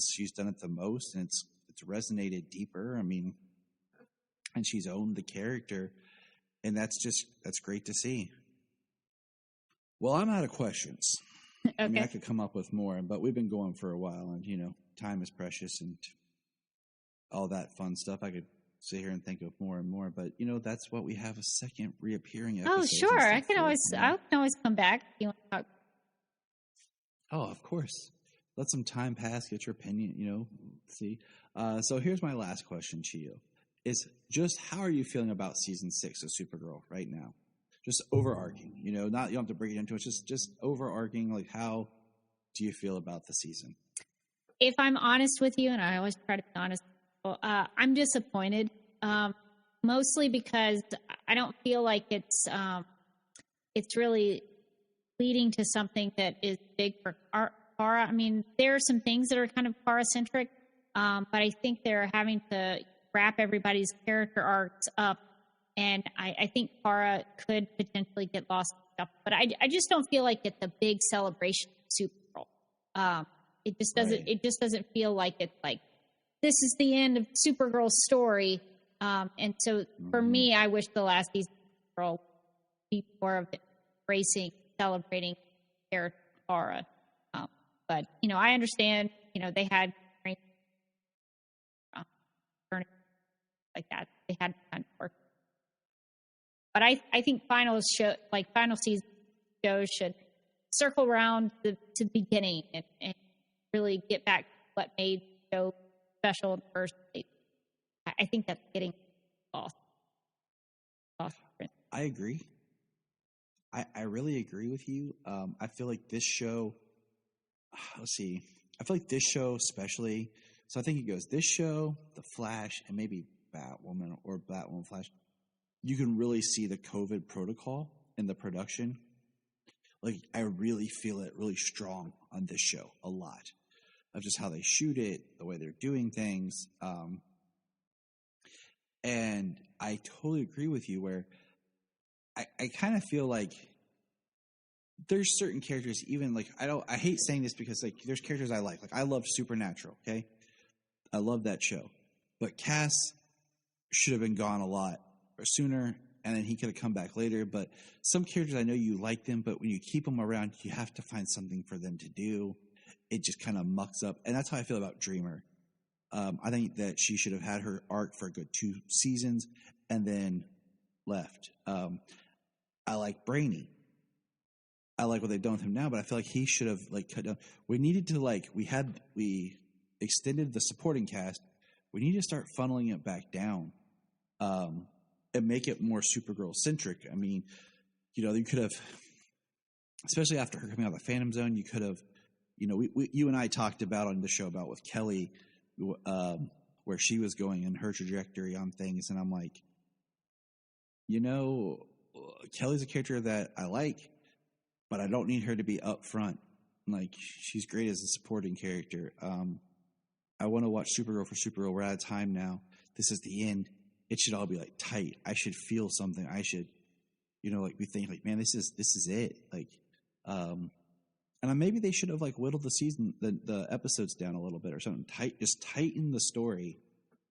she's done it the most, and it's resonated deeper. I mean, and she's owned the character, and that's great to see. Well, I'm out of questions. Okay. I mean, I could come up with more, but we've been going for a while, and time is precious and all that fun stuff. I could sit here and think of more and more, but that's what we have a second reappearing episode. Oh, sure. I can always come back if you want to talk. Oh, of course. Let some time pass, get your opinion, see. So here's my last question to you. Is just how are you feeling about season 6 of Supergirl right now? Just overarching, you don't have to break it into it. Just overarching, how do you feel about the season? If I'm honest with you, and I always try to be honest, I'm disappointed. mostly because I don't feel like it's really leading to something that is big for Kara. I mean, there are some things that are kind of Kara-centric, but I think they're having to wrap everybody's character arcs up, and I think Kara could potentially get lost in stuff. But I just don't feel like it's a big celebration of Supergirl. It just doesn't. Right. It just doesn't feel like it's like this is the end of Supergirl's story. And so for me, I wish the last season of Supergirl would be more of embracing, celebrating character Kara. But I understand. They had like that. They had kind of work. But I think final season shows should circle around to the beginning and really get back to what made the show special in the first place. I think that's getting lost. I agree. I really agree with you. I feel like this show, let's see. I feel like this show especially, so I think it goes this show, The Flash, and maybe Batwoman or Batwoman Flash. You can really see the COVID protocol in the production. Like, I really feel it really strong on this show a lot of just how they shoot it, the way they're doing things. And I totally agree with you where I kind of feel like there's certain characters, even like, I hate saying this because like there's characters I like I love Supernatural. Okay. I love that show, but Cass should have been gone a lot sooner. And then he could have come back later. But some characters, I know you like them, but when you keep them around, you have to find something for them to do. It just kind of mucks up. And that's how I feel about Dreamer. I think that she should have had her arc for a good 2 seasons and then left. I like Brainy. I like what they've done with him now, but I feel like he should have cut down. We needed to we extended the supporting cast. We need to start funneling it back down. And make it more Supergirl centric. I mean, you could have, especially after her coming out of the Phantom Zone, you could have, you and I talked about on the show about with Kelly, where she was going in her trajectory on things. And I'm like, Kelly's a character that I like, but I don't need her to be up front. Like, she's great as a supporting character. I want to watch Supergirl for Supergirl. We're out of time now. This is the end. It should all be tight. I should feel something. I should, we think man, this is it. And maybe they should have whittled the episodes down a little bit or something. Just tighten the story.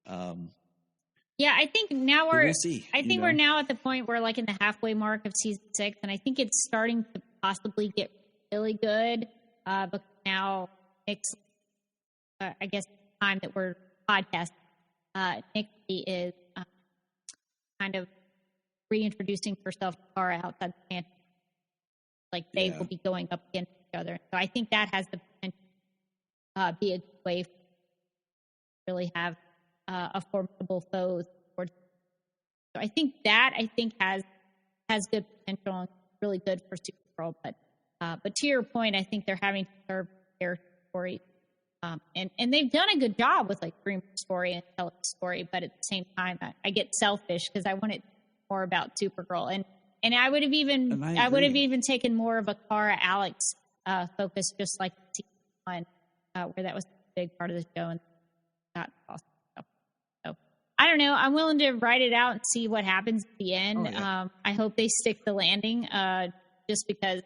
Yeah, I think now we'll see, we're now at the point where in the halfway mark of season 6, and I think it's starting to possibly get really good. But now Nick's, I guess, the time that we're podcasting, Nick is kind of reintroducing herself to Kara outside the fantasy. They will be going up against each other. So I think that has the potential to be a good way to really have a formidable foe. So I think that has good potential and really good for Supergirl. But to your point, I think they're having to serve their story. And they've done a good job with Dreamer's story and Kelly's story, but at the same time, I get selfish because I want it more about Supergirl, and I would have even taken more of a Kara Alex focus, just like season 1, where that was a big part of the show and not awesome stuff. So I don't know. I'm willing to write it out and see what happens at the end. Oh, yeah. I hope they stick the landing, just because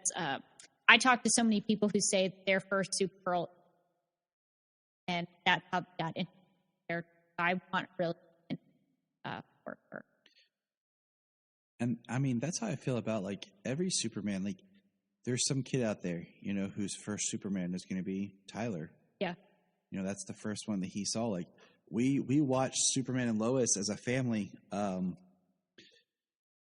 I talk to so many people who say their first Supergirl. And that's how they got into there. I want really for her. And I mean, that's how I feel about every Superman. There's some kid out there, whose first Superman is going to be Tyler. Yeah. That's the first one that he saw. We watched Superman and Lois as a family on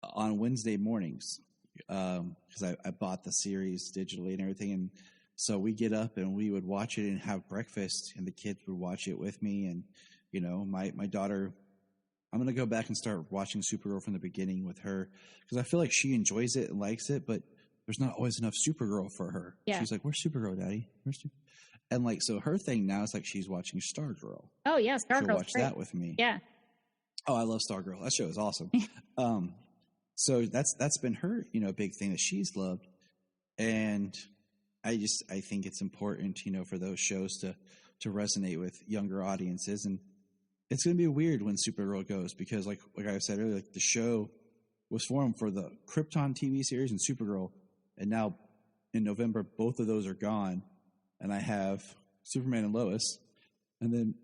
Wednesday mornings because I bought the series digitally and everything, and so we get up and we would watch it and have breakfast, and the kids would watch it with me. And, my daughter, I'm going to go back and start watching Supergirl from the beginning with her because I feel like she enjoys it and likes it, but there's not always enough Supergirl for her. Yeah. She's like, where's Supergirl, Daddy? And so her thing now is she's watching Stargirl. Oh, yeah, Stargirl. She'll watch that with me. Yeah. Oh, I love Stargirl. That show is awesome. So that's been her, big thing that she's loved. And I think it's important, for those shows to resonate with younger audiences. And it's going to be weird when Supergirl goes because, like I said earlier, like the show was formed for the Krypton TV series and Supergirl, and now in November both of those are gone, and I have Superman and Lois, and then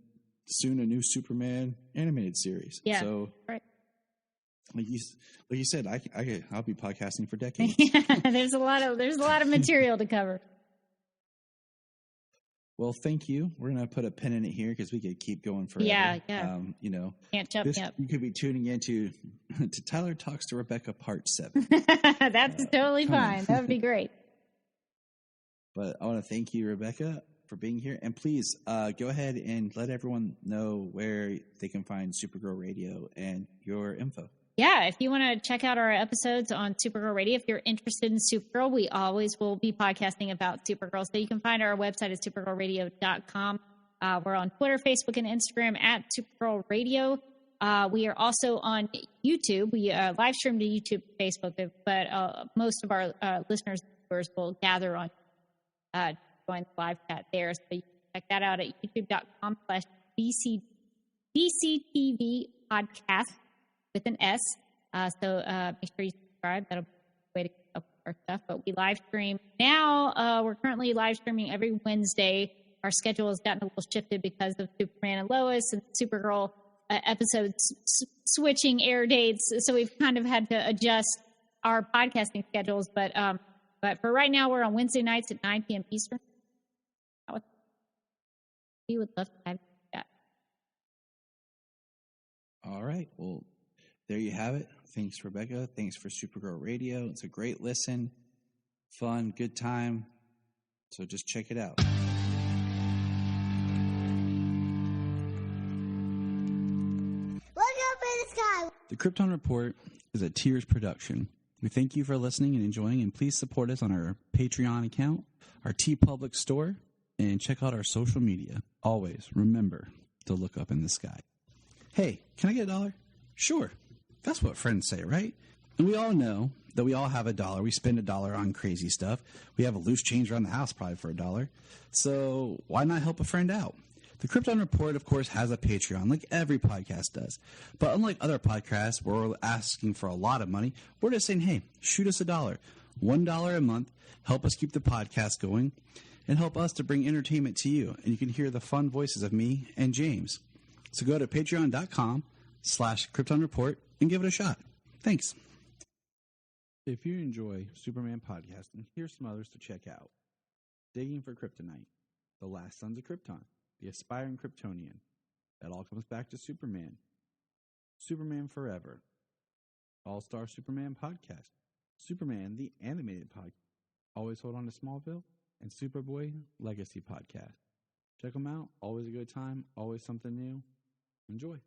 soon a new Superman animated series. Yeah, so right. Like you said, I'll be podcasting for decades. Yeah, there's a lot of material to cover. Well, thank you. We're going to put a pin in it here because we could keep going forever. Yeah. Can't jump. You could be tuning into to Tyler Talks to Rebecca Part 7. That's totally fine. That would be great. But I want to thank you, Rebecca, for being here. And please go ahead and let everyone know where they can find Supergirl Radio and your info. Yeah, if you want to check out our episodes on Supergirl Radio, if you're interested in Supergirl, we always will be podcasting about Supergirl. So you can find our website at supergirlradio.com. We're on Twitter, Facebook, and Instagram at Supergirl Radio. We are also on YouTube. We live stream to YouTube, Facebook, but most of our listeners and viewers will gather on join the live chat there. So you can check that out at youtube.com/BCTV podcast. with an S. So make sure you subscribe. That'll be a way to keep up with our stuff. But we live stream now. We're currently live streaming every Wednesday. Our schedule has gotten a little shifted because of Superman and Lois and Supergirl episodes switching air dates. So we've kind of had to adjust our podcasting schedules. But for right now, we're on Wednesday nights at 9 p.m. Eastern. We would love to have you. All right. Well, there you have it. Thanks, Rebecca. Thanks for Supergirl Radio. It's a great listen, fun, good time. So just check it out. Look up in the sky. The Krypton Report is a Tears production. We thank you for listening and enjoying, and please support us on our Patreon account, our TeePublic store, and check out our social media. Always remember to look up in the sky. Hey, can I get $1? Sure. That's what friends say, right? And we all know that we all have $1. We spend $1 on crazy stuff. We have a loose change around the house probably for $1. So why not help a friend out? The Krypton Report, of course, has a Patreon, like every podcast does. But unlike other podcasts where we're asking for a lot of money, we're just saying, hey, shoot us $1. $1 a month. Help us keep the podcast going and help us to bring entertainment to you. And you can hear the fun voices of me and James. So go to patreon.com/Krypton Report and give it a shot. Thanks. If you enjoy Superman podcasting, here's some others to check out. Digging for Kryptonite, The Last Sons of Krypton, The Aspiring Kryptonian. That all comes back to Superman. Superman Forever. All-Star Superman Podcast. Superman, the Animated Podcast. Always Hold On to Smallville. And Superboy Legacy Podcast. Check them out. Always a good time. Always something new. Enjoy.